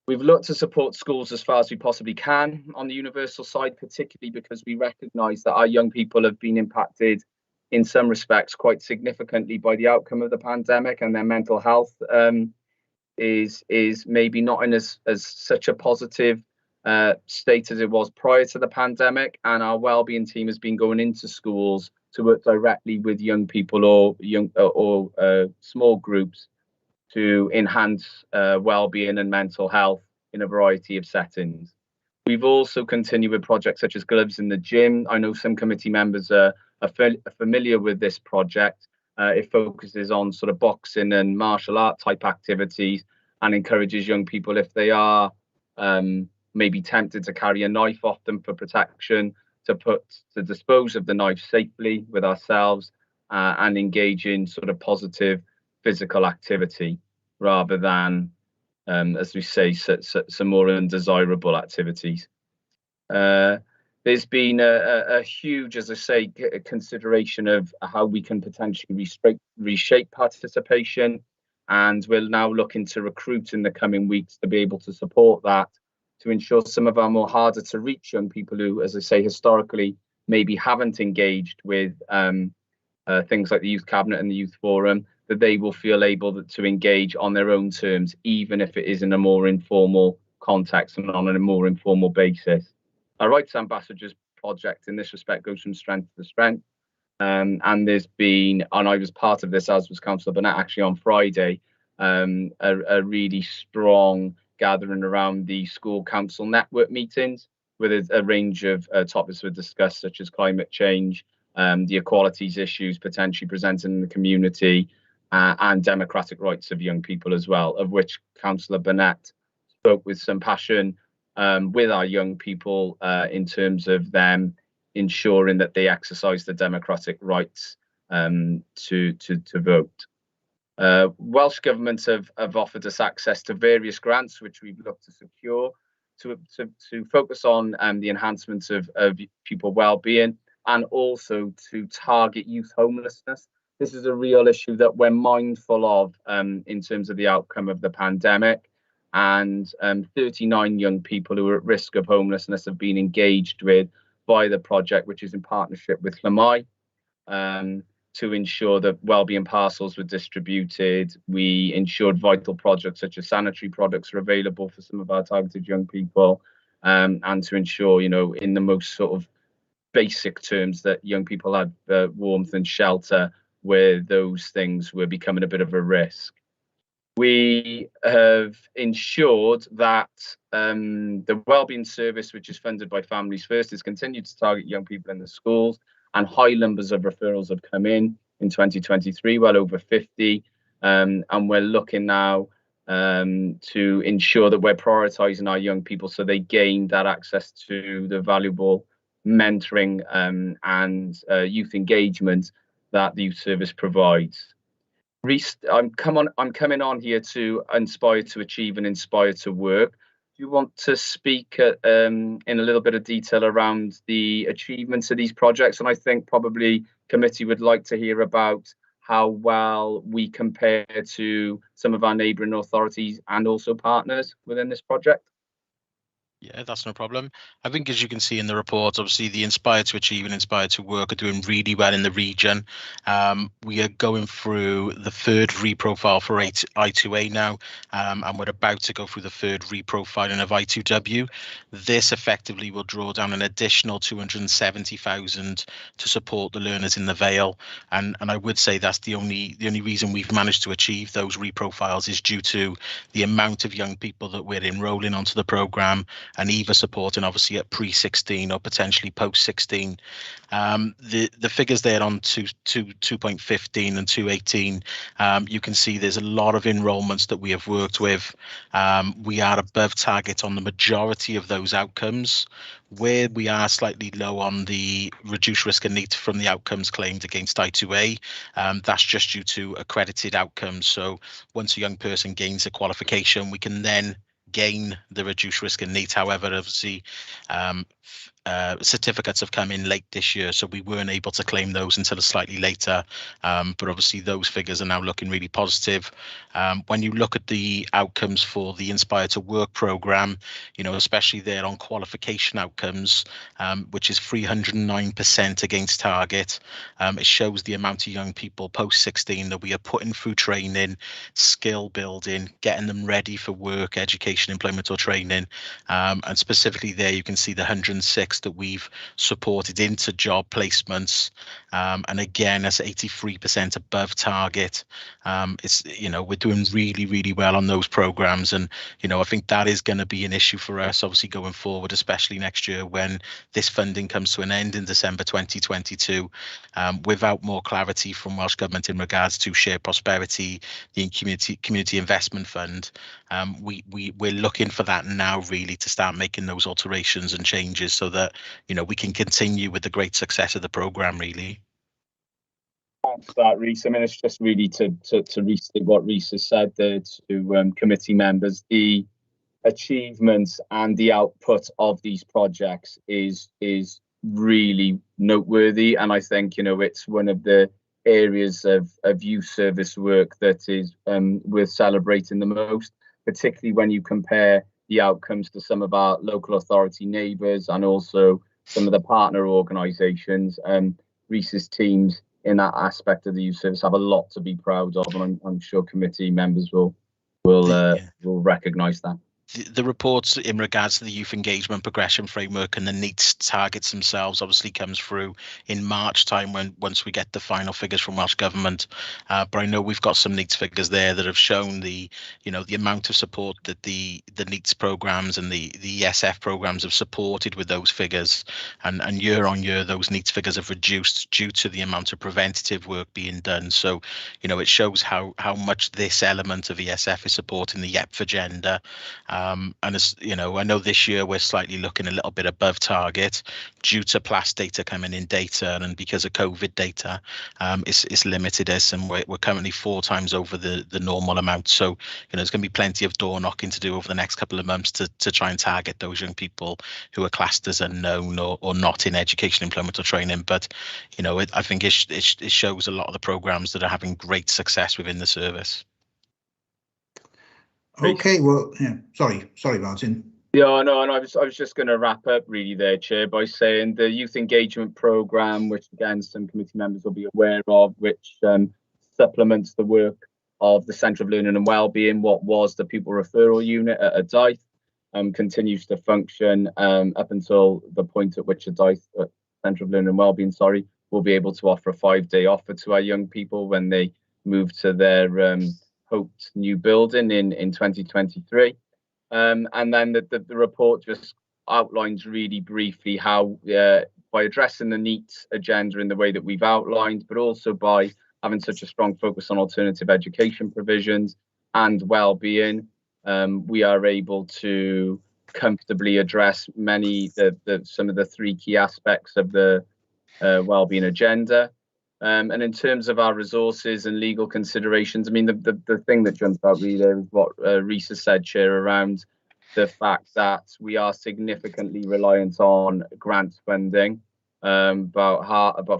We've looked to support schools as far as we possibly can on the universal side, particularly because we recognise that our young people have been impacted in some respects quite significantly by the outcome of the pandemic, and their mental health is maybe not in as such a positive state as it was prior to the pandemic. And our wellbeing team has been going into schools to work directly with young people or small groups to enhance well-being and mental health in a variety of settings. We've also continued with projects such as Gloves in the Gym. I know some committee members are familiar with this project. It focuses on sort of boxing and martial art type activities and encourages young people, if they are maybe tempted to carry a knife off them for protection, to dispose of the knife safely with ourselves and engage in sort of positive physical activity rather than, as we say, some more undesirable activities. There's been a huge, as I say, consideration of how we can potentially reshape participation, and we're now looking to recruit in the coming weeks to be able to support that, to ensure some of our more harder to reach young people who, as I say, historically maybe haven't engaged with things like the Youth Cabinet and the Youth Forum, that they will feel able to engage on their own terms, even if it is in a more informal context and on a more informal basis. Our Rights Ambassadors project in this respect goes from strength to strength. And there's been, and I was part of this, as was Councillor Burnett actually on Friday, a really strong gathering around the school council network meetings, where a range of topics were discussed, such as climate change, the equalities issues potentially presented in the community, and democratic rights of young people as well, of which Councillor Burnett spoke with some passion with our young people in terms of them ensuring that they exercise the democratic rights to vote. Welsh Government have offered us access to various grants, which we've looked to secure to focus on the enhancement of pupil wellbeing and also to target youth homelessness. This is a real issue that we're mindful of in terms of the outcome of the pandemic. And 39 young people who are at risk of homelessness have been engaged with by the project, which is in partnership with Llamai, to ensure that wellbeing parcels were distributed. We ensured vital projects such as sanitary products are available for some of our targeted young people, and to ensure, in the most sort of basic terms, that young people had warmth and shelter where those things were becoming a bit of a risk. We have ensured that the wellbeing service, which is funded by Families First, has continued to target young people in the schools, and high numbers of referrals have come in 2023, well over 50, and we're looking now to ensure that we're prioritising our young people so they gain that access to the valuable mentoring and youth engagement that the youth service provides. I'm coming on here to inspire to achieve and inspire to work. you want to speak in a little bit of detail around the achievements of these projects? And I think probably committee would like to hear about how well we compare to some of our neighbouring authorities and also partners within this project. Yeah, that's no problem. I think, as you can see in the report, obviously the Inspire to Achieve and Inspire to Work are doing really well in the region. We are going through the third reprofile for I2A now, and we're about to go through the third reprofiling of I2W. This effectively will draw down an additional 270,000 to support the learners in the Vale, and I would say that's the only reason we've managed to achieve those reprofiles is due to the amount of young people that we're enrolling onto the programme, and either supporting obviously at pre-16 or potentially post-16. The figures there on 2.15 and 2.18, you can see there's a lot of enrolments that we have worked with. We are above target on the majority of those outcomes. Where we are slightly low on the reduced risk and need from the outcomes claimed against I2A, that's just due to accredited outcomes. So once a young person gains a qualification, we can then gain the reduced risk and need. However, obviously certificates have come in late this year, so we weren't able to claim those until slightly later, but obviously those figures are now looking really positive. When you look at the outcomes for the Inspire to Work programme, you know, especially there on qualification outcomes, which is 309% against target, it shows the amount of young people post 16 that we are putting through training, skill building, getting them ready for work, education, employment or training, and specifically there you can see the 106 that we've supported into job placements, and again that's 83% above target. It's, you know, we're doing really well on those programs, and you know, I think that is going to be an issue for us obviously going forward, especially next year when this funding comes to an end in December 2022, without more clarity from Welsh Government in regards to shared prosperity, the community investment fund. We're looking for that now really to start making those alterations and changes so that, you know, we can continue with the great success of the programme really. Thanks for that, Rhys. I mean, it's just really to restate what Rhys has said there to committee members. The achievements and the output of these projects is really noteworthy, and I think, you know, it's one of the areas of youth service work that is worth celebrating the most, particularly when you compare the outcomes to some of our local authority neighbours and also some of the partner organisations. Rhys's teams in that aspect of the youth service have a lot to be proud of, and I'm sure committee members will recognise that. The reports in regards to the youth engagement progression framework and the NEETs targets themselves obviously comes through in March time once we get the final figures from Welsh Government. But I know we've got some NEETs figures there that have shown the amount of support that the NEETs programs and the ESF programs have supported with those figures, and year on year those NEETs figures have reduced due to the amount of preventative work being done. So, you know, it shows how much this element of ESF is supporting the YEPF agenda. And as you know, I know this year we're slightly looking a little bit above target due to PLAS data coming in data, and because of COVID data, it's limited us, and we're currently 4 times over the normal amount. So, you know, there's going to be plenty of door knocking to do over the next couple of months to try and target those young people who are classed as unknown or not in education, employment or training. But, you know, I think it shows a lot of the programs that are having great success within the service. Okay, well, yeah, sorry, Martin. Yeah, no, and I was just going to wrap up really there, Chair, by saying the youth engagement programme, which again some committee members will be aware of, which supplements the work of the Centre of Learning and Wellbeing, what was the pupil referral unit at Dyth, continues to function up until the point at which Dyth, Centre of Learning and Wellbeing, will be able to offer a 5-day offer to our young people when they move to their hoped new building in 2023. And then the report just outlines really briefly how by addressing the NEETs agenda in the way that we've outlined, but also by having such a strong focus on alternative education provisions and well-being, we are able to comfortably address some of the 3 key aspects of the well-being agenda. And in terms of our resources and legal considerations, I mean, the thing that jumps out really there is what Rhys has said, Chair, around the fact that we are significantly reliant on grant funding. About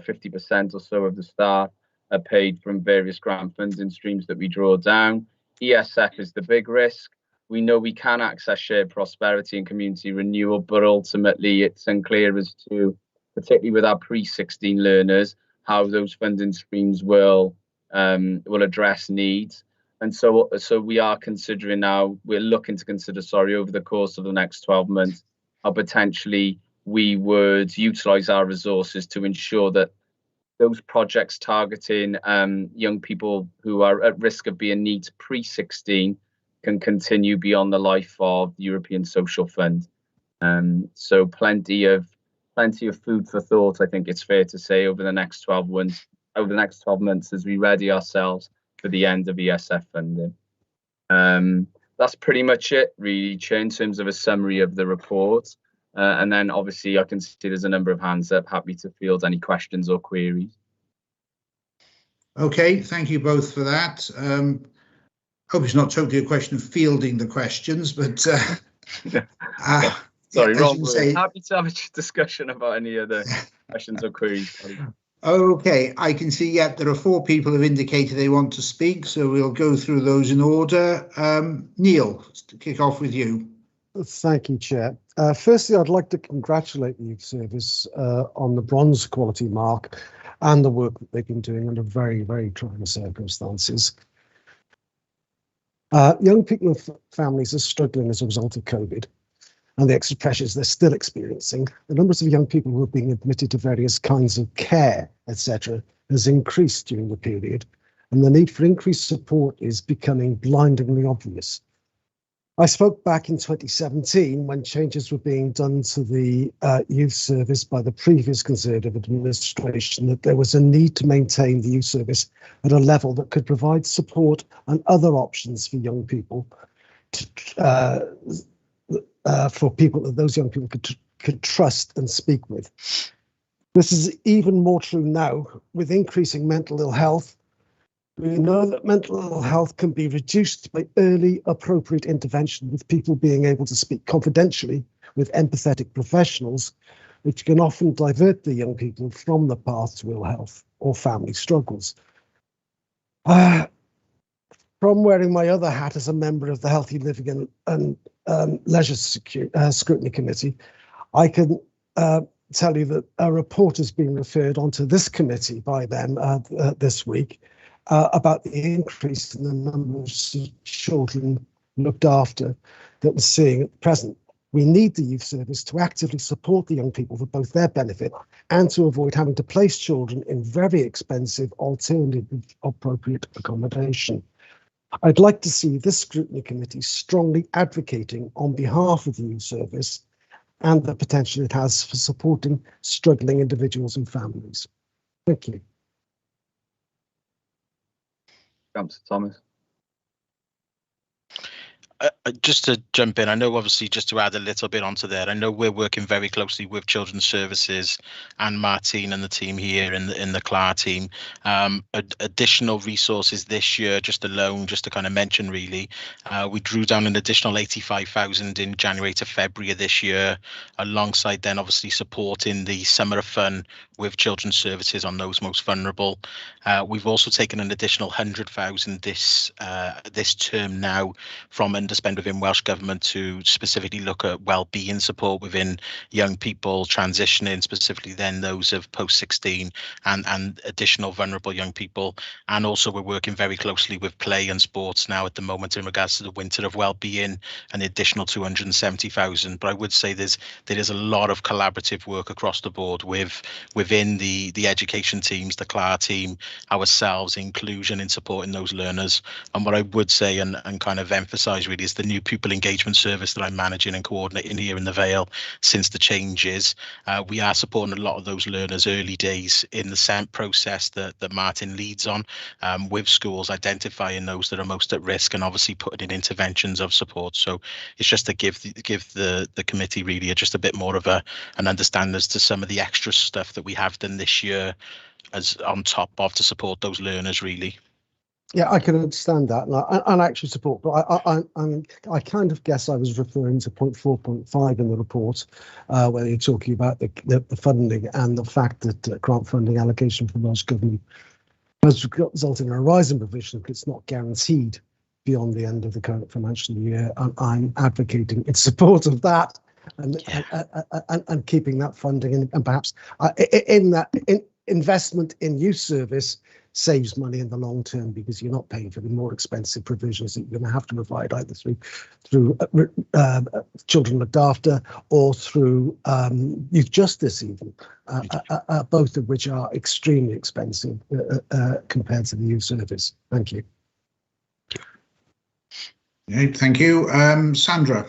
50% or so of the staff are paid from various grant funding streams that we draw down. ESF is the big risk. We know we can access shared prosperity and community renewal, but ultimately it's unclear as to, particularly with our pre-16 learners, how those funding streams will address needs. And so we are considering now, we're looking to consider, over the course of the next 12 months, how potentially we would utilise our resources to ensure that those projects targeting young people who are at risk of being needs pre-16 can continue beyond the life of the European Social Fund. So plenty of food for thought, I think it's fair to say, over the next 12 months as we ready ourselves for the end of ESF funding. That's pretty much it, really, Chair, in terms of a summary of the report. And then obviously I can see there's a number of hands up. Happy to field any questions or queries. Okay, thank you both for that. Hope it's not totally a question of fielding the questions, but sorry, wrong word. Happy to have a discussion about any other questions or queries. Okay, I can see there are 4 people who have indicated they want to speak, so we'll go through those in order. Neil, to kick off with you. Thank you, Chair. Firstly, I'd like to congratulate the Youth Service on the bronze quality mark and the work that they've been doing under very, very trying circumstances. Young people and families are struggling as a result of COVID and the extra pressures they're still experiencing. The numbers of young people who are being admitted to various kinds of care, etc., has increased during the period, and the need for increased support is becoming blindingly obvious. I spoke back in 2017 when changes were being done to the youth service by the previous Conservative administration, that there was a need to maintain the youth service at a level that could provide support and other options for young people, for people that those young people could trust and speak with. This is even more true now with increasing mental ill health. We know that mental ill health can be reduced by early, appropriate intervention, with people being able to speak confidentially with empathetic professionals, which can often divert the young people from the path to ill health or family struggles. From wearing my other hat as a member of the Healthy Living and Leisure Scrutiny Committee, I can tell you that a report has been referred onto this committee by them this week, about the increase in the number of children looked after that we're seeing at present. We need the youth service to actively support the young people for both their benefit and to avoid having to place children in very expensive alternative appropriate accommodation. I'd like to see this scrutiny committee strongly advocating on behalf of the youth service and the potential it has for supporting struggling individuals and families. Thank you. Councillor Thomas. Just to jump in, I know obviously just to add a little bit onto there, I know we're working very closely with Children's Services and Martine and the team here in the CLAR team. Additional resources this year, just to kind of mention really, we drew down an additional 85,000 in January to February of this year, alongside then obviously supporting the Summer of Fun with Children's Services on those most vulnerable. We've also taken an additional 100,000 this term now from underspend within Welsh Government to specifically look at well-being support within young people transitioning, specifically then those of post-16 and additional vulnerable young people. And also we're working very closely with play and sports now at the moment in regards to the winter of well-being, an additional 270,000. But I would say there is a lot of collaborative work across the board within the education teams, the CLAR team, ourselves, inclusion in supporting those learners. And what I would say and kind of emphasize really is the new pupil engagement service that I'm managing and coordinating here in the Vale since the changes. We are supporting a lot of those learners early days in the SENT process that Martin leads on, with schools identifying those that are most at risk and obviously putting in interventions of support. So it's just to give the committee really just a bit more of an understanding as to some of the extra stuff that we have done this year as on top of to support those learners really. Yeah, I can understand that, and I actually support. But I kind of guess I was referring to point 4.5 in the report, where you're talking about the funding and the fact that grant funding allocation from Welsh Government has resulted in a rise in provision, but it's not guaranteed beyond the end of the current financial year. And I'm advocating in support of that, and keeping that funding, and perhaps in investment in youth service saves money in the long term, because you're not paying for the more expensive provisions that you're going to have to provide either through children looked after or through youth justice even, both of which are extremely expensive compared to the youth service. Thank you. Okay, thank you. Sandra.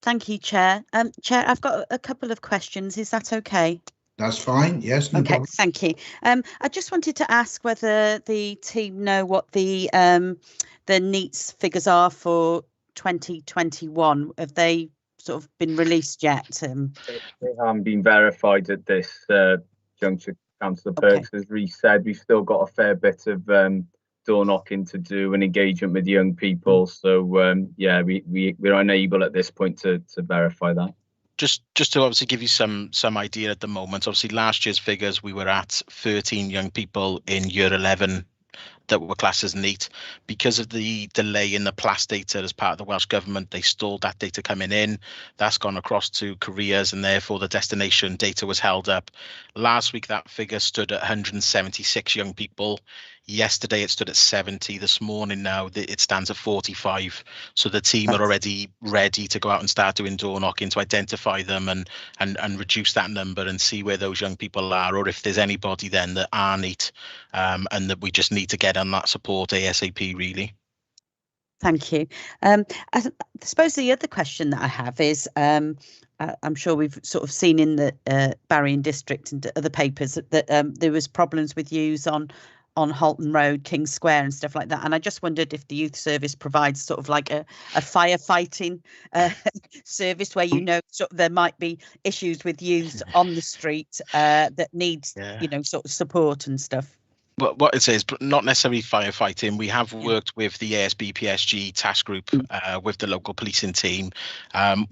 Thank you, Chair. Chair, I've got a couple of questions. Is that okay? That's fine. Yes, no okay, problem. Thank you. I just wanted to ask whether the team know what the NEETs figures are for 2021. Have they sort of been released yet? They haven't been verified at this juncture, Councillor Perks. As Rhys said, we've still got a fair bit of door knocking to do and engagement with young people. So yeah, we're unable at this point to verify that. Just to obviously give you some idea at the moment, obviously last year's figures, we were at 13 young people in year 11 that were classed as NEET. Because of the delay in the PLAS data as part of the Welsh Government, they stalled that data coming in. That's gone across to careers, and therefore the destination data was held up. Last week, that figure stood at 176 young people. Yesterday, it stood at 70. This morning now, it stands at 45. So the team are already ready to go out and start doing door knocking to identify them and reduce that number and see where those young people are, or if there's anybody then that are NEET, and that we just need to get on that support ASAP, really. Thank you. I suppose the other question that I have is, I'm sure we've sort of seen in the Barry District and other papers that there was problems with use on Halton Road, King Square and stuff like that. And I just wondered if the youth service provides sort of like a firefighting service where, sort of there might be issues with youth on the street that needs, sort of support and stuff. But what it says, but not necessarily firefighting. We have worked with the ASB PSG task group with the local policing team.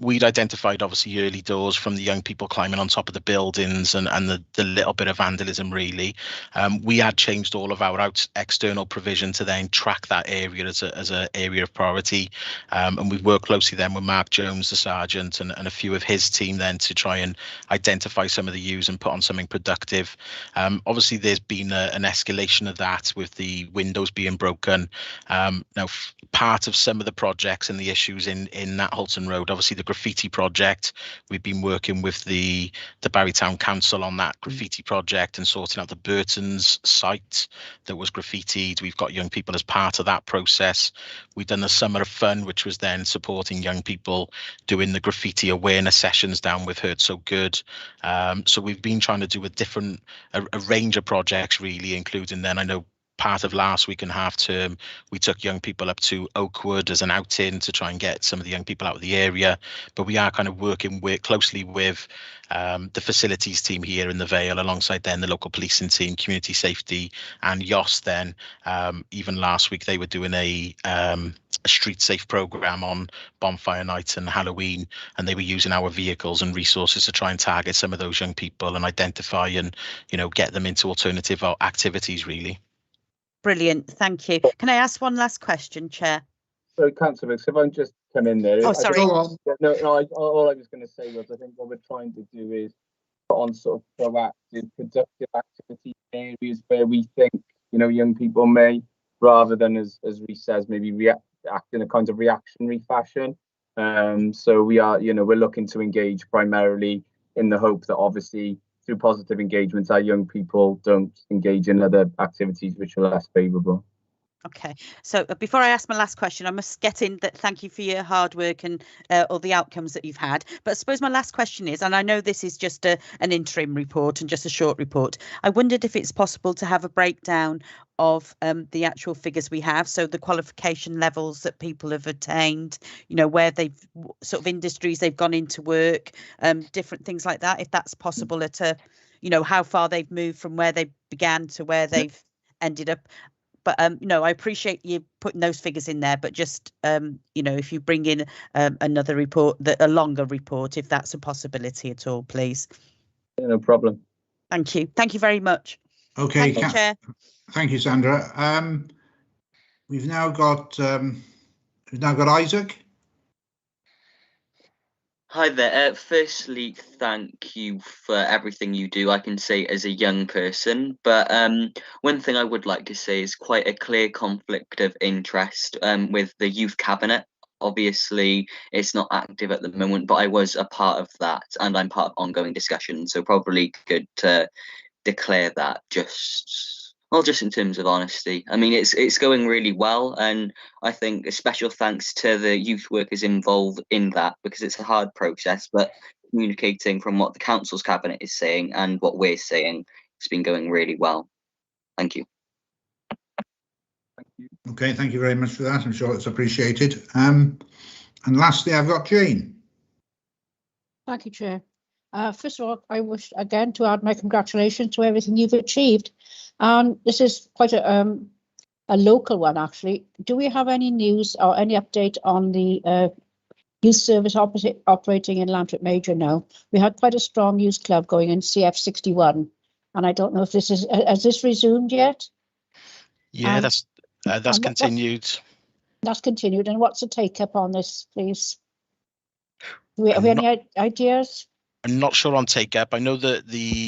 We'd identified obviously early doors from the young people climbing on top of the buildings and the little bit of vandalism really. We had changed all of our external provision to then track that area as an area of priority. And we've worked closely then with Mark Jones, the sergeant, and a few of his team then to try and identify some of the use and put on something productive. Obviously, there's been an escalation of that with the windows being broken. Now, part of some of the projects and the issues in that Halton Road, obviously the graffiti project, we've been working with the Barry Town Council on that graffiti project and sorting out the Burton's site that was graffitied. We've got young people as part of that process. We've done the Summer of Fun, which was then supporting young people doing the graffiti awareness sessions down with Hurt So Good. So we've been trying to do a range of projects really, including then I know part of last week and half term, we took young people up to Oakwood as an outing to try and get some of the young people out of the area. But we are kind of working closely with the facilities team here in the Vale, alongside then the local policing team, community safety and YOS then. Even last week they were doing a street safe program on bonfire night and Halloween, and they were using our vehicles and resources to try and target some of those young people and identify and get them into alternative activities really. Brilliant, thank you. Can I ask one last question, Chair? So, Councillor, if I can just come in there. Oh, sorry. All I was going to say was I think what we're trying to do is put on sort of proactive, productive activity areas where we think, young people may, rather than, as Rhys says, maybe act in a kind of reactionary fashion. So we are, we're looking to engage primarily in the hope that obviously through positive engagements, our young people don't engage in other activities which are less favourable. Okay, so before I ask my last question, I must get in that thank you for your hard work and all the outcomes that you've had. But I suppose my last question is, and I know this is just an interim report and just a short report, I wondered if it's possible to have a breakdown of the actual figures we have, so the qualification levels that people have attained, where they've sort of industries they've gone into work, different things like that, if that's possible, at how far they've moved from where they began to where they've ended up. But no, I appreciate you putting those figures in there. But just if you bring in another report, a longer report, if that's a possibility at all, please. Yeah, no problem. Thank you. Thank you very much. Okay, Thank you, Chair. Thank you, Sandra. We've now got Isaac. Hi there. Firstly, thank you for everything you do, I can say as a young person. But one thing I would like to say is quite a clear conflict of interest with the youth cabinet. Obviously, it's not active at the moment, but I was a part of that and I'm part of ongoing discussion. So probably good to declare that just in terms of honesty. I mean, it's going really well, and I think a special thanks to the youth workers involved in that, because it's a hard process, but communicating from what the council's cabinet is saying and what we're saying, it's been going really well. Thank you. Okay, thank you very much for that. I'm sure it's appreciated. And lastly, I've got Jane. Thank you, Chair. First of all, I wish again to add my congratulations to everything you've achieved. And this is quite a local one, actually. Do we have any news or any update on the youth service operating in Lantrit Major now? We had quite a strong youth club going in CF61, and I don't know if this has this resumed yet? Yeah, that's continued. That's continued. And what's the take up on this, please? Do we have any ideas? I'm not sure on take up. I know that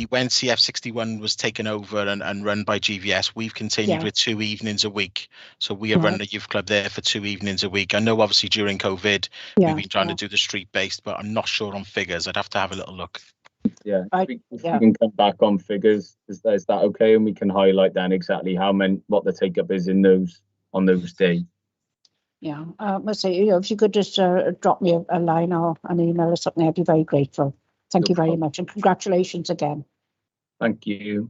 when CF61 was taken over and run by GVS, we've continued with 2 evenings a week. So we have run the youth club there for 2 evenings a week. I know obviously during COVID, we've been trying to do the street based, but I'm not sure on figures. I'd have to have a little look. Yeah, we can come back on figures. Is that okay? And we can highlight then exactly what the take up is on those days. Yeah, let's say, if you could just drop me a line or an email or something, I'd be very grateful. Thank you very much, and congratulations again. Thank you.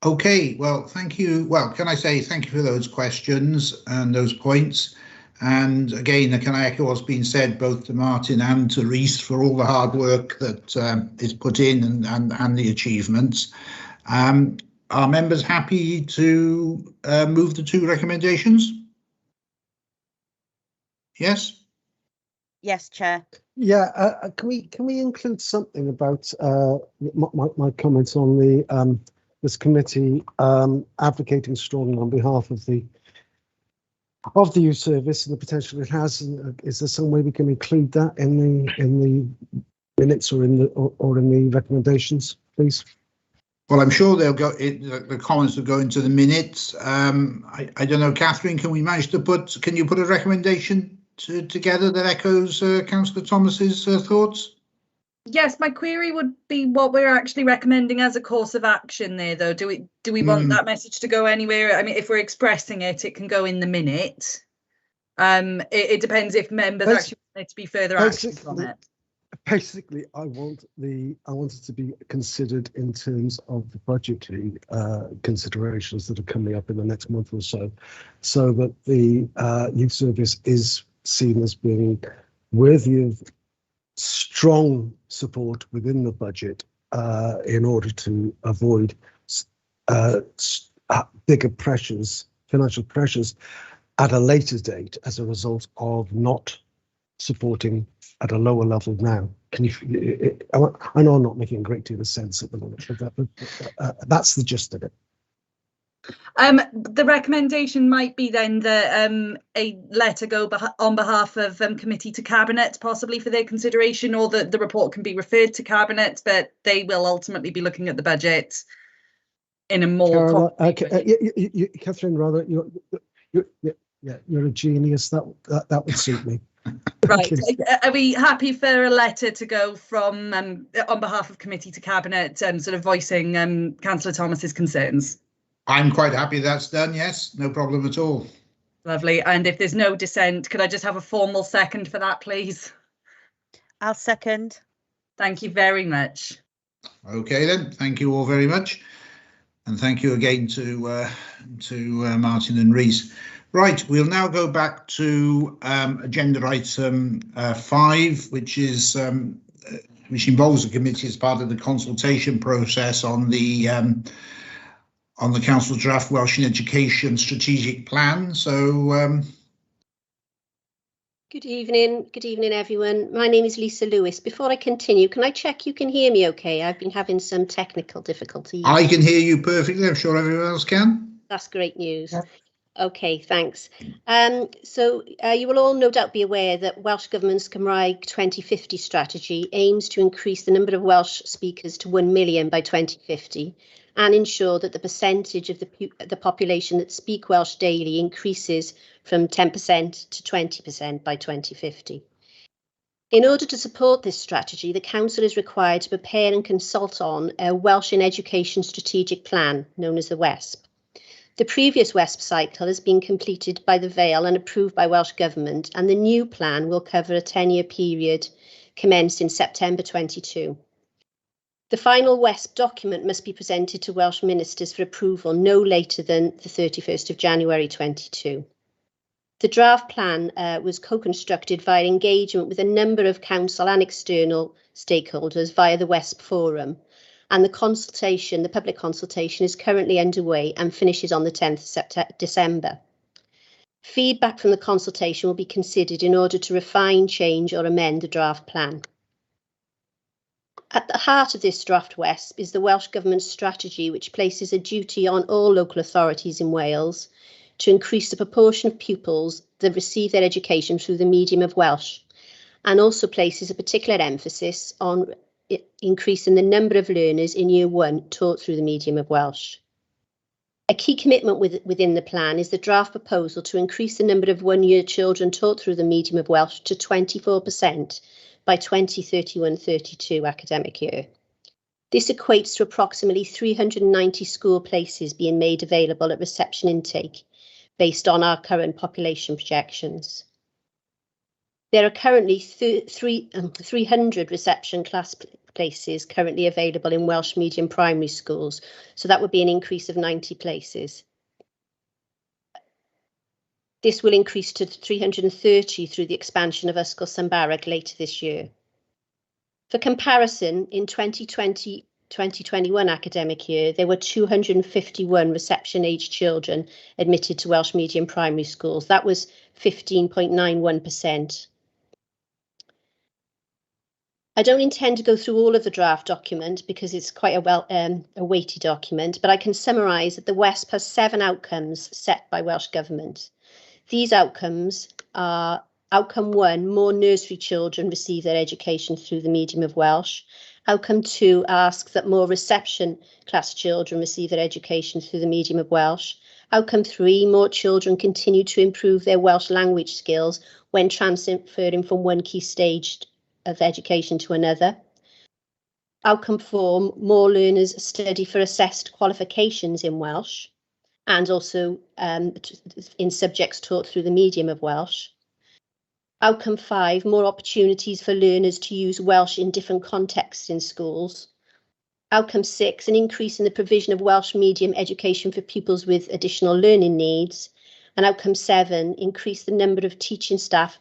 Okay, well, thank you. Well, can I say thank you for those questions and those points? And again, can I echo what's been said both to Martin and to Reese for all the hard work that is put in and the achievements. Are members happy to move the 2 recommendations? Yes? Yes, Chair. Yeah, can we include something about my comments on the this committee advocating strongly on behalf of the youth service and the potential it has? Is there some way we can include that in the minutes or in the recommendations, please? Well, I'm sure they'll go. The comments will go into the minutes. I don't know, Catherine. Can we manage to Can you put a recommendation together that echoes Councillor Thomas's thoughts? Yes, my query would be what we're actually recommending as a course of action there, though. Do we want that message to go anywhere? I mean, if we're expressing it, it can go in the minute. It depends if members actually want it to be further action on it. Basically, I want it to be considered in terms of the budgetary considerations that are coming up in the next month or so that the youth service is seen as being worthy of strong support within the budget in order to avoid bigger pressures, financial pressures, at a later date as a result of not supporting at a lower level now. I know I'm not making a great deal of sense at the moment, but that's the gist of it. The recommendation might be then that a letter go on behalf of committee to cabinet, possibly for their consideration, or that the report can be referred to cabinet, but they will ultimately be looking at the budget in a more. Catherine, rather, you're a genius. That would suit me. Right. Are we happy for a letter to go from on behalf of committee to cabinet, sort of voicing Councillor Thomas's concerns? I'm quite happy that's done. Yes, no problem at all. Lovely. And if there's no dissent, could I just have a formal second for that, please? I'll second. Thank you very much. Okay then. Thank you all very much, and thank you again to Martin and Reese. Right, we'll now go back to agenda item 5, which involves the committee as part of the consultation process on the on the Council draft Welsh in Education strategic plan. So Good evening everyone. My name is Lisa Lewis. Before I continue, can I check you can hear me okay? I've been having some technical difficulties. I can hear you perfectly. I'm sure everyone else can. That's great news. Yeah. Okay, thanks. So you will all no doubt be aware that Welsh Government's Cymraeg 2050 strategy aims to increase the number of Welsh speakers to 1 million by 2050 and ensure that the percentage of the population that speak Welsh daily increases from 10% to 20% by 2050. In order to support this strategy, the Council is required to prepare and consult on a Welsh in Education strategic plan, known as the WESP. The previous WESP cycle has been completed by the Vale and approved by Welsh Government, and the new plan will cover a 10-year period commenced in September 22. The final WESP document must be presented to Welsh ministers for approval no later than the 31st of January 22. The draft plan was co-constructed via engagement with a number of council and external stakeholders via the WESP forum, and the public consultation is currently underway and finishes on the 10th of December. Feedback from the consultation will be considered in order to refine, change or amend the draft plan. At the heart of this draft WESP is the Welsh Government strategy, which places a duty on all local authorities in Wales to increase the proportion of pupils that receive their education through the medium of Welsh, and also places a particular emphasis on increasing the number of learners in Year 1 taught through the medium of Welsh. A key commitment within the plan is the draft proposal to increase the number of one-year children taught through the medium of Welsh to 24% by 2031-32 academic year. This equates to approximately 390 school places being made available at reception intake, based on our current population projections. There are currently 300 reception class places currently available in Welsh medium primary schools, so that would be an increase of 90 places. This will increase to 330 through the expansion of Ysgol Llanbarag later this year. For comparison, in 2020-2021 academic year, there were 251 reception-aged children admitted to Welsh medium primary schools. That was 15.91%. I don't intend to go through all of the draft document because it's quite a weighty document, but I can summarise that the WESP has 7 outcomes set by Welsh Government. These outcomes are: Outcome 1, more nursery children receive their education through the medium of Welsh. Outcome 2 asks that more reception class children receive their education through the medium of Welsh. Outcome 3, more children continue to improve their Welsh language skills when transferring from one key stage of education to another. Outcome 4, more learners study for assessed qualifications in Welsh and also in subjects taught through the medium of Welsh. Outcome 5, more opportunities for learners to use Welsh in different contexts in schools. Outcome 6, an increase in the provision of Welsh medium education for pupils with additional learning needs. And outcome 7, increase the number of teaching staff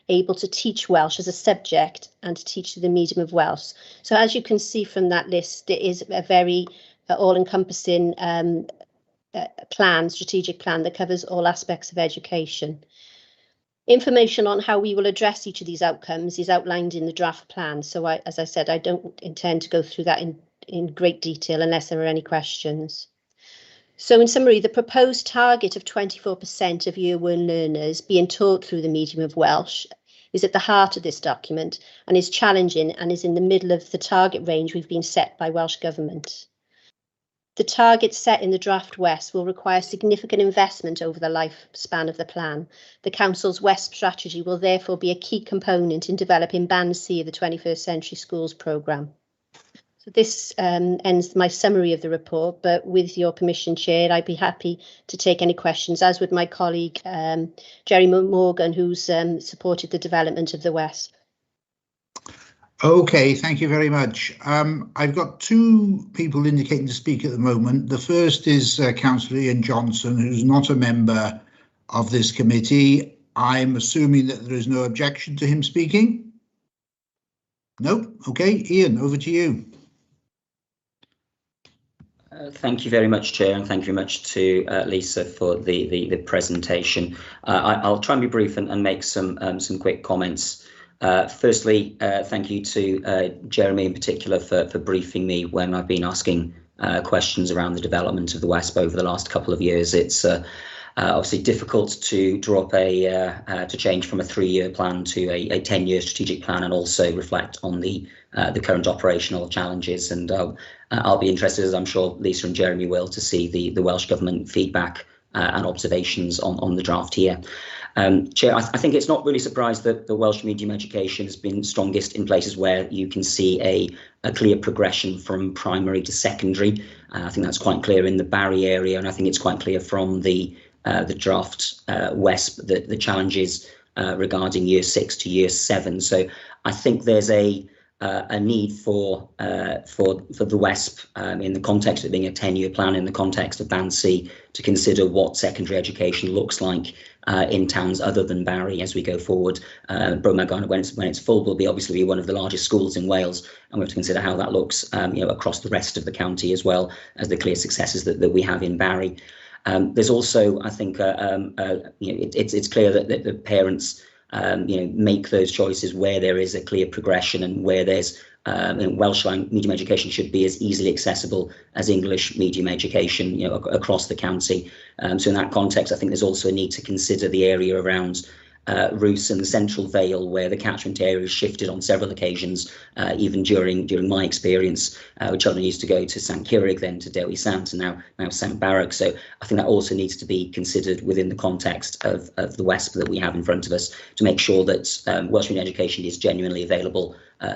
able to teach Welsh as a subject and to teach through the medium of Welsh. So as you can see from that list, it is a very all-encompassing strategic plan that covers all aspects of education. Information on how we will address each of these outcomes is outlined in the draft plan. So as I said, I don't intend to go through that in great detail unless there are any questions. So in summary, the proposed target of 24% of Year 1 learners being taught through the medium of Welsh is at the heart of this document and is challenging and is in the middle of the target range we've been set by Welsh Government. The target set in the draft WESP will require significant investment over the lifespan of the plan. The Council's WESP strategy will therefore be a key component in developing Band C of the 21st Century Schools programme. So this ends my summary of the report, but with your permission, Chair, I'd be happy to take any questions, as would my colleague Jerry Morgan, who's supported the development of the WESP. Okay, thank you very much. I've got 2 people indicating to speak at the moment. The first is Councillor Ian Johnson, who's not a member of this committee. I'm assuming that there is no objection to him speaking. No? Okay, Ian, over to you. Thank you very much, Chair, and thank you very much to Lisa for the presentation. I'll try and be brief and make some quick comments. Firstly, thank you to Jeremy in particular for briefing me when I've been asking questions around the development of the WESP over the last couple of years. It's obviously difficult to draw up to change from a 3-year plan to a 10-year strategic plan, and also reflect on the current operational challenges. And I'll be interested, as I'm sure Lisa and Jeremy will, to see the Welsh Government feedback and observations on the draft here. Chair, I think it's not really surprised that the Welsh medium education has been strongest in places where you can see a clear progression from primary to secondary. I think that's quite clear in the Barry area, and I think it's quite clear from the draft WESP that the challenges regarding year 6 to year 7. So I think there's a need for the WESP in the context of it being a 10-year plan, in the context of Band C, to consider what secondary education looks like in towns other than Barry as we go forward. Bromagana, when it's full, will obviously be one of the largest schools in Wales, and we have to consider how that looks across the rest of the county, as well as the clear successes that we have in Barry. There's also, I think, it's clear that the parents make those choices where there is a clear progression, and where there's Welsh medium education should be as easily accessible as English medium education, across the county. So in that context, I think there's also a need to consider the area around Rhys and the Central Vale, where the catchment area has shifted on several occasions, even during my experience. Children used to go to St Curig, then to Dewi Sant, and now St Barrack. So I think that also needs to be considered within the context of the WESP that we have in front of us, to make sure that Welsh medium education is genuinely available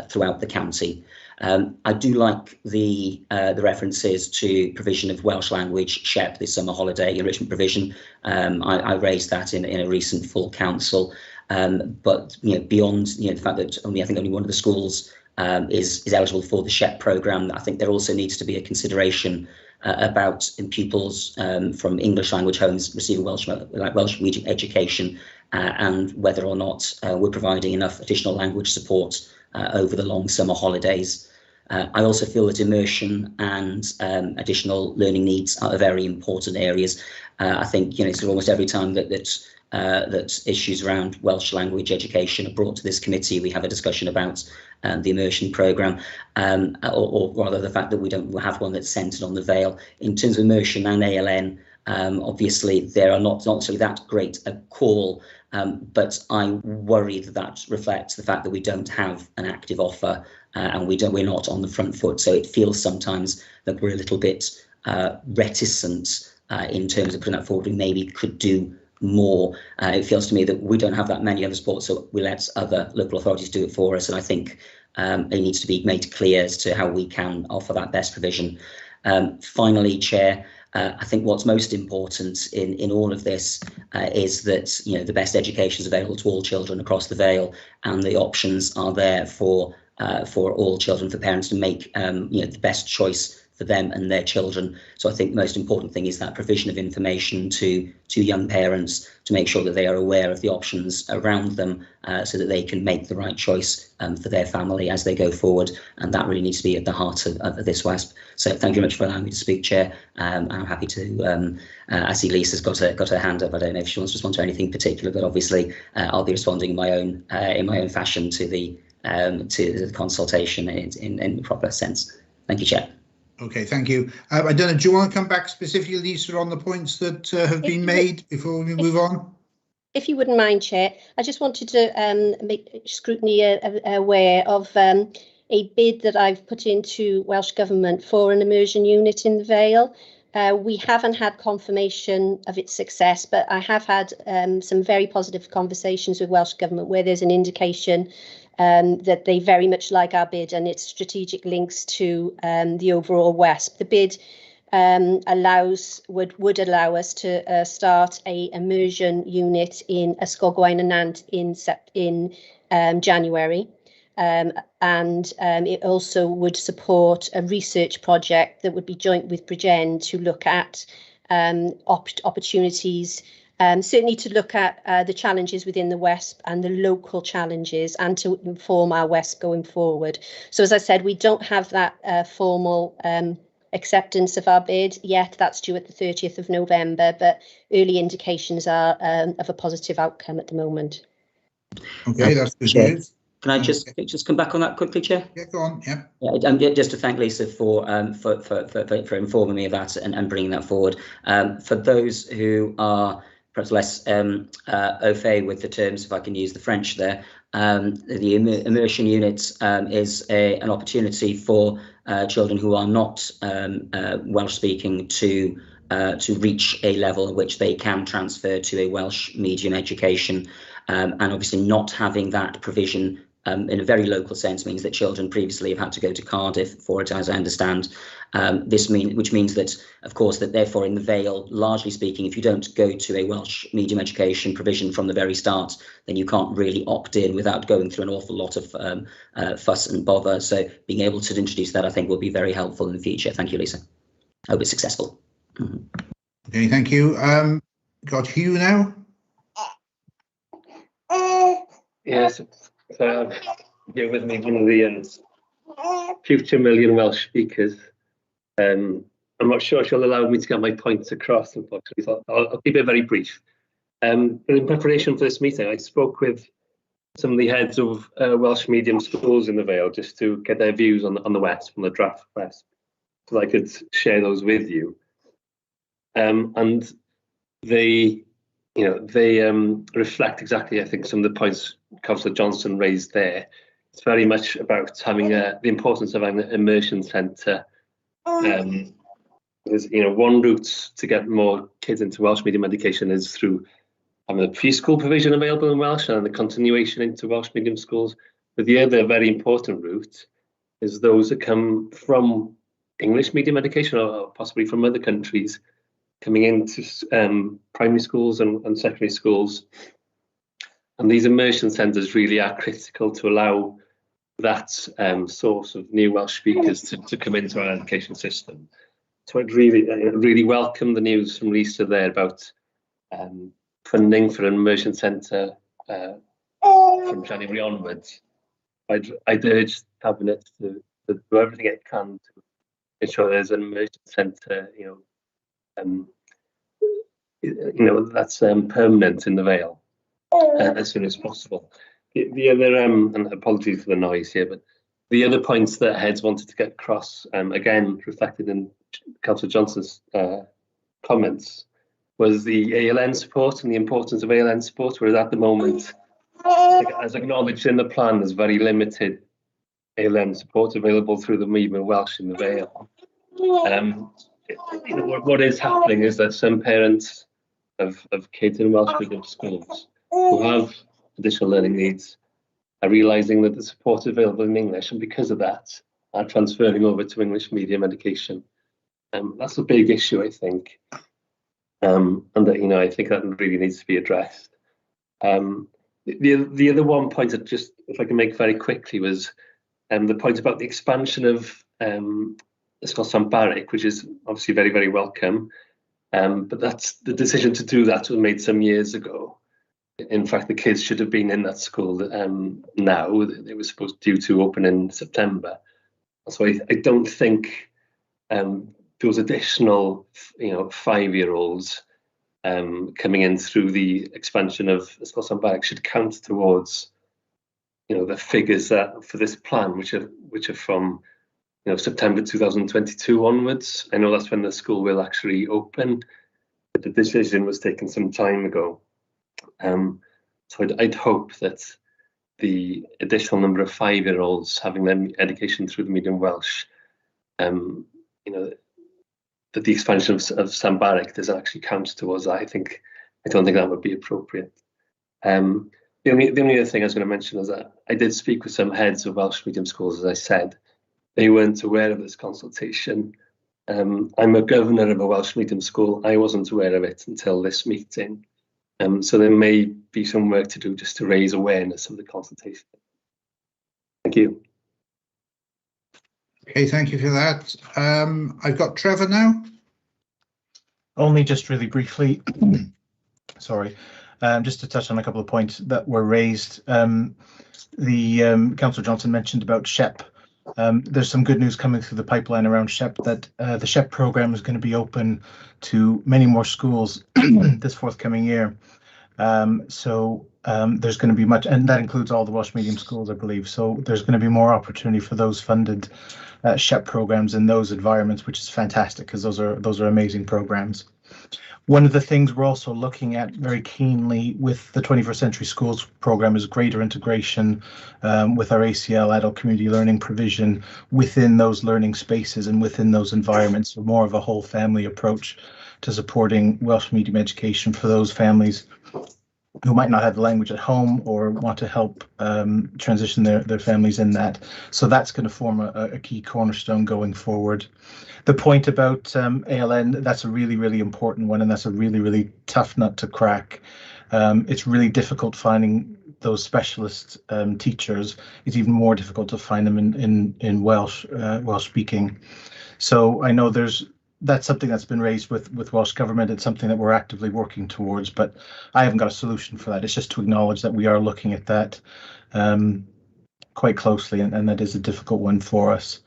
throughout the county. I do like the references to provision of Welsh language SHEP, the summer holiday enrichment provision. I raised that in a recent full council, but beyond the fact that only one of the schools is eligible for the SHEP programme, I think there also needs to be a consideration about pupils from English language homes receiving Welsh medium education, and whether or not we're providing enough additional language support over the long summer holidays. I also feel that immersion and additional learning needs are very important areas. I think so almost every time that issues around Welsh language education are brought to this committee, we have a discussion about the immersion programme, or rather the fact that we don't have one that's centred on the Vale. In terms of immersion and ALN, obviously there are not necessarily that great a call, but I worry that reflects the fact that we don't have an active offer, and we're not on the front foot. So it feels sometimes that we're a little bit reticent in terms of putting that forward. We maybe could do more. It feels to me that we don't have that many other sports, so we let other local authorities do it for us, and I think it needs to be made clear as to how we can offer that best provision. Finally, Chair, I think what's most important in all of this is that the best education is available to all children across the Vale, and the options are there for all children, for parents to make the best choice for them and their children. So I think the most important thing is that provision of information to young parents, to make sure that they are aware of the options around them, so that they can make the right choice for their family as they go forward. And that really needs to be at the heart of this WESP. So thank you very much for allowing me to speak, Chair. I'm happy to, I see Lisa's got her hand up. I don't know if she wants to respond to anything particular, but obviously I'll be responding in my own fashion to the consultation in the proper sense. Thank you, Chair. Okay, thank you. I don't know, do you want to come back specifically, Lisa, on the points that have been made before we move on? If you wouldn't mind, Chair, I just wanted to make Scrutiny aware of a bid that I've put into Welsh Government for an immersion unit in the Vale. We haven't had confirmation of its success, but I have had some very positive conversations with Welsh Government where there's an indication that they very much like our bid and its strategic links to the overall WESP. The bid would allow us to start a immersion unit in Ysgolgwaun and Nant in January. And it also would support a research project that would be joint with Bridgen to look at opportunities, certainly to look at the challenges within the WESP and the local challenges, and to inform our WESP going forward. So as I said, we don't have that formal acceptance of our bid yet. That's due at the 30th of November, but early indications are of a positive outcome at the moment. Okay, that's good news. Can I just come back on that quickly, Chair? Yeah, go on. Yeah. Just to thank Lisa for informing me of that and bringing that forward. For those who are perhaps less au fait with the terms, if I can use the French there, the Immersion Unit is an opportunity for children who are not Welsh speaking to reach a level at which they can transfer to a Welsh medium education, and obviously not having that provision in a very local sense means that children previously have had to go to Cardiff for it, as I understand. Which means that, of course, that therefore in the Vale, largely speaking, if you don't go to a Welsh medium education provision from the very start, then you can't really opt in without going through an awful lot of fuss and bother. So being able to introduce that, I think, will be very helpful in the future. Thank you, Lisa. I hope it's successful. Okay, thank you. Got Hugh now. Yes, here with me, one of the future million Welsh speakers. I'm not sure she'll allow me to get my points across, unfortunately, so I'll keep it very brief. But in preparation for this meeting, I spoke with some of the heads of Welsh medium schools in the Vale just to get their views on the West, from the draft West, so I could share those with you. And they reflect exactly, I think, some of the points Councillor Johnson raised there. It's very much about having the importance of having an immersion centre. There's, one route to get more kids into Welsh medium education is through having a preschool provision available in Welsh and the continuation into Welsh medium schools. But the other very important route is those that come from English medium education or possibly from other countries coming into primary schools and secondary schools. And these immersion centres really are critical to allow that source of new Welsh speakers to come into our education system. So I'd really welcome the news from Lisa there about funding for an immersion centre from January onwards. I'd urge Cabinet to do everything it can to ensure there's an immersion centre, that's permanent in the Vale as soon as possible. The other, and apologies for the noise here, but the other points that heads wanted to get across, again reflected in Councillor Johnson's comments, was the ALN support and the importance of ALN support, whereas at the moment, as acknowledged in the plan, there's very limited ALN support available through the medium Welsh in the Vale. What is happening is that some parents of kids in Welsh medium schools who have additional learning needs are realising that the support available in English, and because of that, are transferring over to English medium education. That's a big issue, I think, and that, I think that really needs to be addressed. The other one point that just, if I can make very quickly, was the point about the expansion of Ysgol Barrick, which is obviously very, very welcome. But that's the decision to do that was made some years ago. In fact, the kids should have been in that school now. They were supposed to open in September. So I don't think those additional, 5-year-olds coming in through the expansion of Ysgol Barrick should count towards, the figures that for this plan, which are from September 2022 onwards. I know that's when the school will actually open, but the decision was taken some time ago. So I'd hope that the additional number of 5-year-olds having their education through the medium Welsh, that the expansion of St Barrick doesn't actually count towards that. I don't think that would be appropriate. The only other thing I was going to mention is that I did speak with some heads of Welsh medium schools, as I said. They weren't aware of this consultation. I'm a governor of a Welsh medium school. I wasn't aware of it until this meeting. So there may be some work to do just to raise awareness of the consultation. Thank you. Okay, thank you for that. I've got Trevor now. Only just really briefly, sorry, just to touch on a couple of points that were raised. The Councillor Johnson mentioned about SHEP there's some good news coming through the pipeline around SHEP, that the SHEP program is going to be open to many more schools this forthcoming year. There's going to be much, and that includes all the Welsh medium schools, I believe. So there's going to be more opportunity for those funded SHEP programs in those environments, which is fantastic, because those are amazing programs. One of the things we're also looking at very keenly with the 21st Century Schools program is greater integration with our ACL adult community learning provision within those learning spaces and within those environments, so more of a whole family approach to supporting Welsh medium education for those families who might not have the language at home or want to help transition their families in that. So that's going to form a key cornerstone going forward. The point about ALN, that's a really, really important one, and that's a really, really tough nut to crack. It's really difficult finding those specialist teachers. It's even more difficult to find them in Welsh speaking. So I know that's something that's been raised with Welsh Government. It's something that we're actively working towards, but I haven't got a solution for that. It's just to acknowledge that we are looking at that quite closely, and that is a difficult one for us.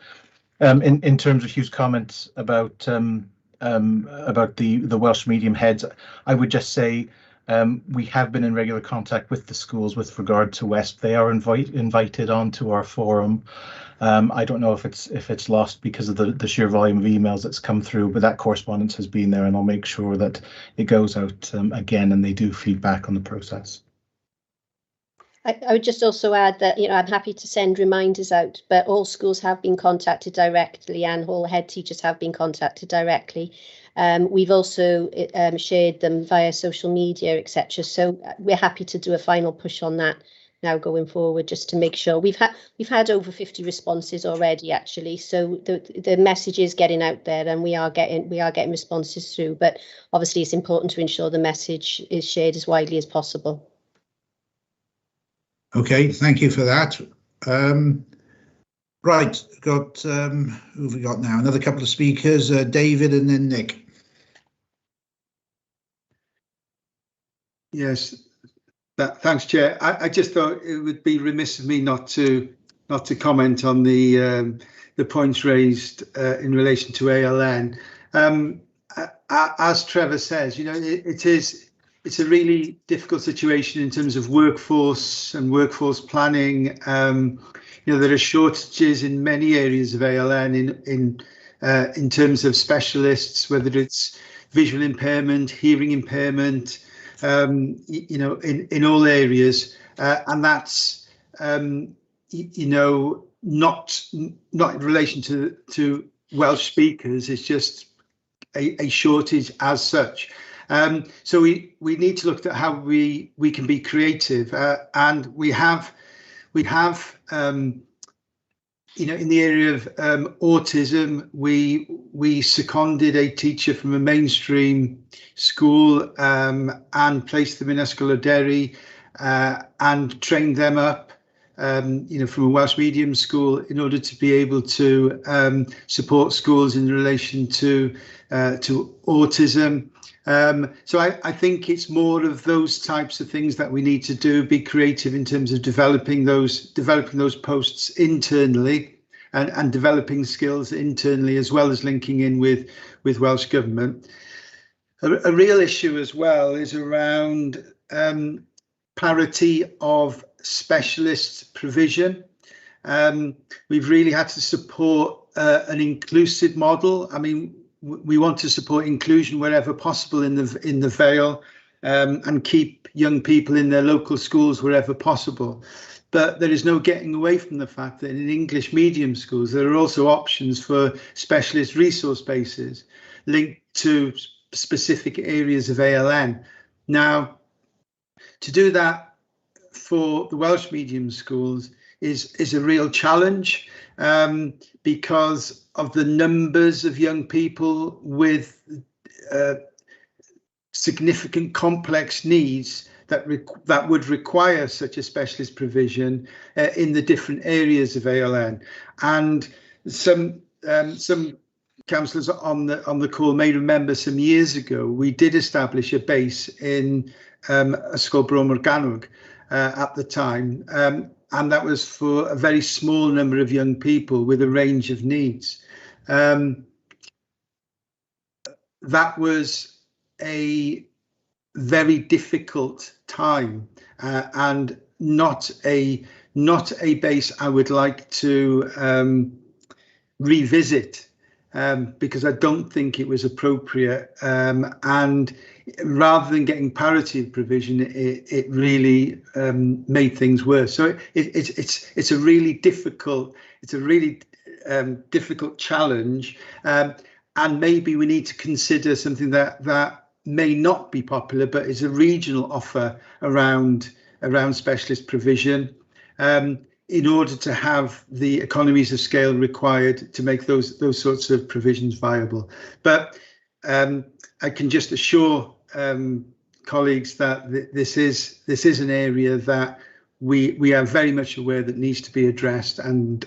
In terms of Hugh's comments about the Welsh medium heads, I would just say we have been in regular contact with the schools with regard to WESP. They are invited onto our forum. I don't know if it's lost because of the sheer volume of emails that's come through, but that correspondence has been there, and I'll make sure that it goes out again and they do feedback on the process. I would just also add that, I'm happy to send reminders out, but all schools have been contacted directly and all head teachers have been contacted directly. We've also shared them via social media, etc. So we're happy to do a final push on that now going forward, just to make sure. We've had over 50 responses already, actually. So the message is getting out there, and we are getting responses through. But obviously, it's important to ensure the message is shared as widely as possible. Okay, thank you for that. Right, got who have we got now? Another couple of speakers, David and then Nick. Yes, thanks, Chair. I just thought it would be remiss of me not to comment on the points raised in relation to ALN. As Trevor says, it's a really difficult situation in terms of workforce and workforce planning. There are shortages in many areas of ALN in terms of specialists, whether it's visual impairment, hearing impairment, in all areas, and that's not in relation to Welsh speakers. It's just a shortage as such. So we need to look at how we can be creative, and we have in the area of autism, we seconded a teacher from a mainstream school and placed them in Ysgol Derry and trained them up, from a Welsh medium school in order to be able to support schools in relation to autism. So I think it's more of those types of things that we need to do, be creative in terms of developing those posts internally and developing skills internally, as well as linking in with Welsh Government. A real issue as well is around parity of specialist provision. We've really had to support an inclusive model. I mean, we want to support inclusion wherever possible in the Vale, and keep young people in their local schools wherever possible. But there is no getting away from the fact that in English medium schools, there are also options for specialist resource bases linked to specific areas of ALN. Now, to do that for the Welsh medium schools is a real challenge, because of the numbers of young people with significant complex needs that would require such a specialist provision in the different areas of ALN. And some councillors on the call may remember some years ago we did establish a base in Ysgol Bro Morgannwg at the time, and that was for a very small number of young people with a range of needs. That was a very difficult time, and not a base I would like to revisit, because I don't think it was appropriate, and rather than getting parity provision, it really made things worse. So it's a really difficult difficult challenge, and maybe we need to consider something that may not be popular, but is a regional offer around specialist provision, in order to have the economies of scale required to make those sorts of provisions viable. But I can just assure colleagues that this is an area that we are very much aware that needs to be addressed, and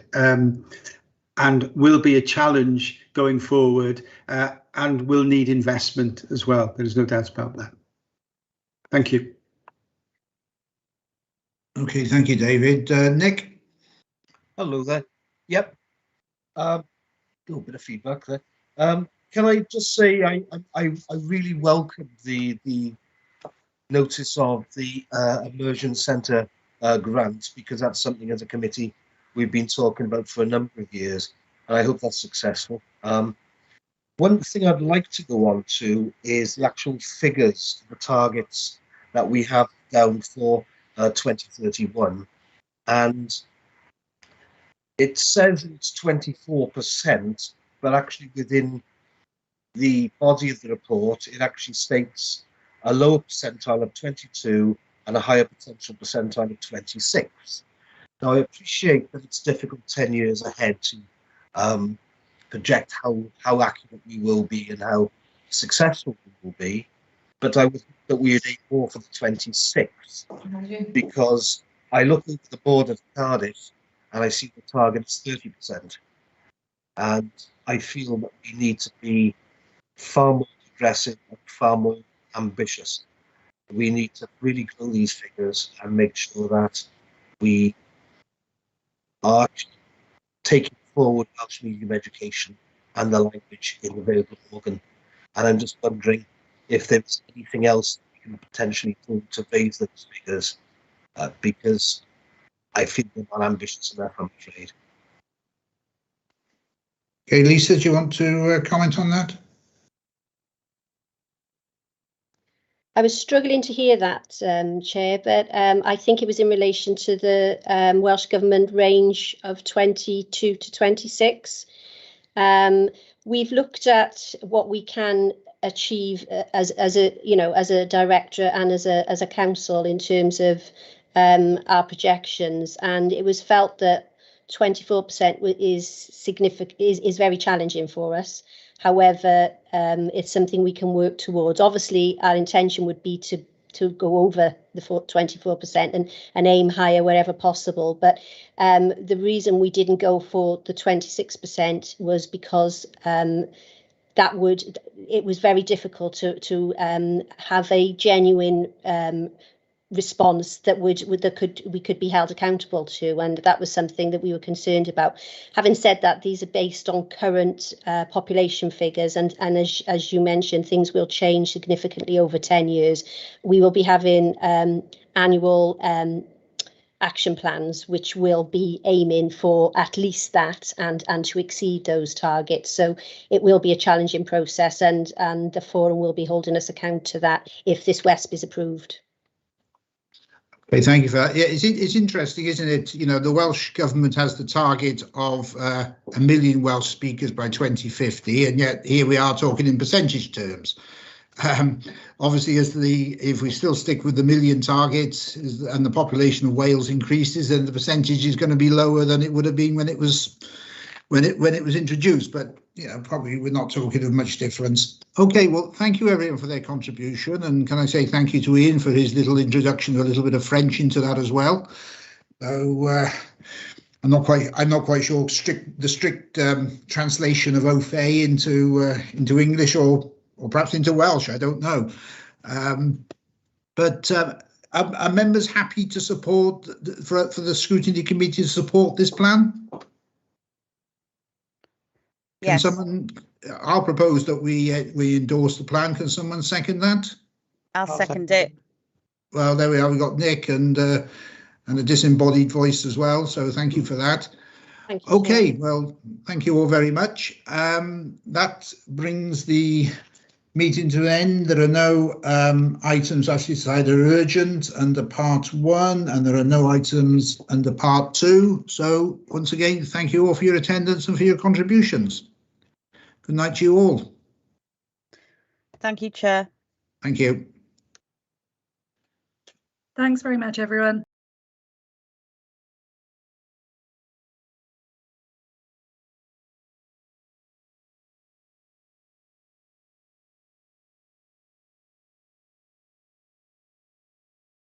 will be a challenge going forward, and will need investment as well. There's no doubt about that. Thank you. Okay, thank you, David. Nick? Hello there. Yep. A little bit of feedback there. Can I just say I really welcome the notice of the Immersion Centre grant, because that's something as a committee we've been talking about for a number of years, and I hope that's successful. One thing I'd like to go on to is the actual figures, the targets that we have down for 2031, and it says it's 24%, but actually within the body of the report, it actually states a lower percentile of 22 and a higher potential percentile of 26. Now, I appreciate that it's difficult 10 years ahead to project how accurate we will be and how successful we will be, but I would think that we would aim more for the 26, because I look over the board of Cardiff and I see the target is 30%, and I feel that we need to be far more aggressive and far more ambitious. We need to really grow these figures and make sure that we are taking forward Welsh medium education and the language in the available organ. And I'm just wondering if there's anything else we can potentially do to raise those figures, because I feel they're not ambitious enough, I'm afraid. Okay, Lisa, do you want to comment on that? I was struggling to hear that, Chair, but I think it was in relation to the Welsh Government range of 22 to 26. We've looked at what we can achieve as a directorate and as a council in terms of our projections, and it was felt that 24% is significant, is very challenging for us. However, it's something we can work towards. Obviously, our intention would be to go over the 24% and aim higher wherever possible. But the reason we didn't go for the 26% was because it was very difficult to have a genuine response that we could be held accountable to, and that was something that we were concerned about. Having said that, these are based on current population figures, and as you mentioned, things will change significantly over 10 years. We will be having annual action plans which will be aiming for at least that and to exceed those targets. So it will be a challenging process, and the forum will be holding us account to that if this WESP is approved. Okay, thank you for that. Yeah, it's interesting, isn't it? You know, the Welsh Government has the target of 1 million Welsh speakers by 2050, and yet here we are talking in percentage terms. Obviously, if we still stick with the million target and the population of Wales increases, then the percentage is going to be lower than it would have been when it was introduced. But you know, probably we're not talking of much difference. Okay, well, thank you everyone for their contribution, and can I say thank you to Ian for his little introduction, a little bit of French into that as well. So I'm not quite sure the strict translation of au fait into English or perhaps into Welsh. I don't know. But are members happy to support for the scrutiny committee to support this plan? Yes. Can someone? I'll propose that we endorse the plan. Can someone second that? I'll second it. Well, there we are. We've got Nick and a disembodied voice as well. So thank you for that. Thank you. Okay, well, thank you all very much. That brings the meeting to an end. There are no items actually decided are urgent under part 1, and there are no items under part 2. So once again, thank you all for your attendance and for your contributions. Good night to you all. Thank you, Chair. Thank you. Thanks very much, everyone.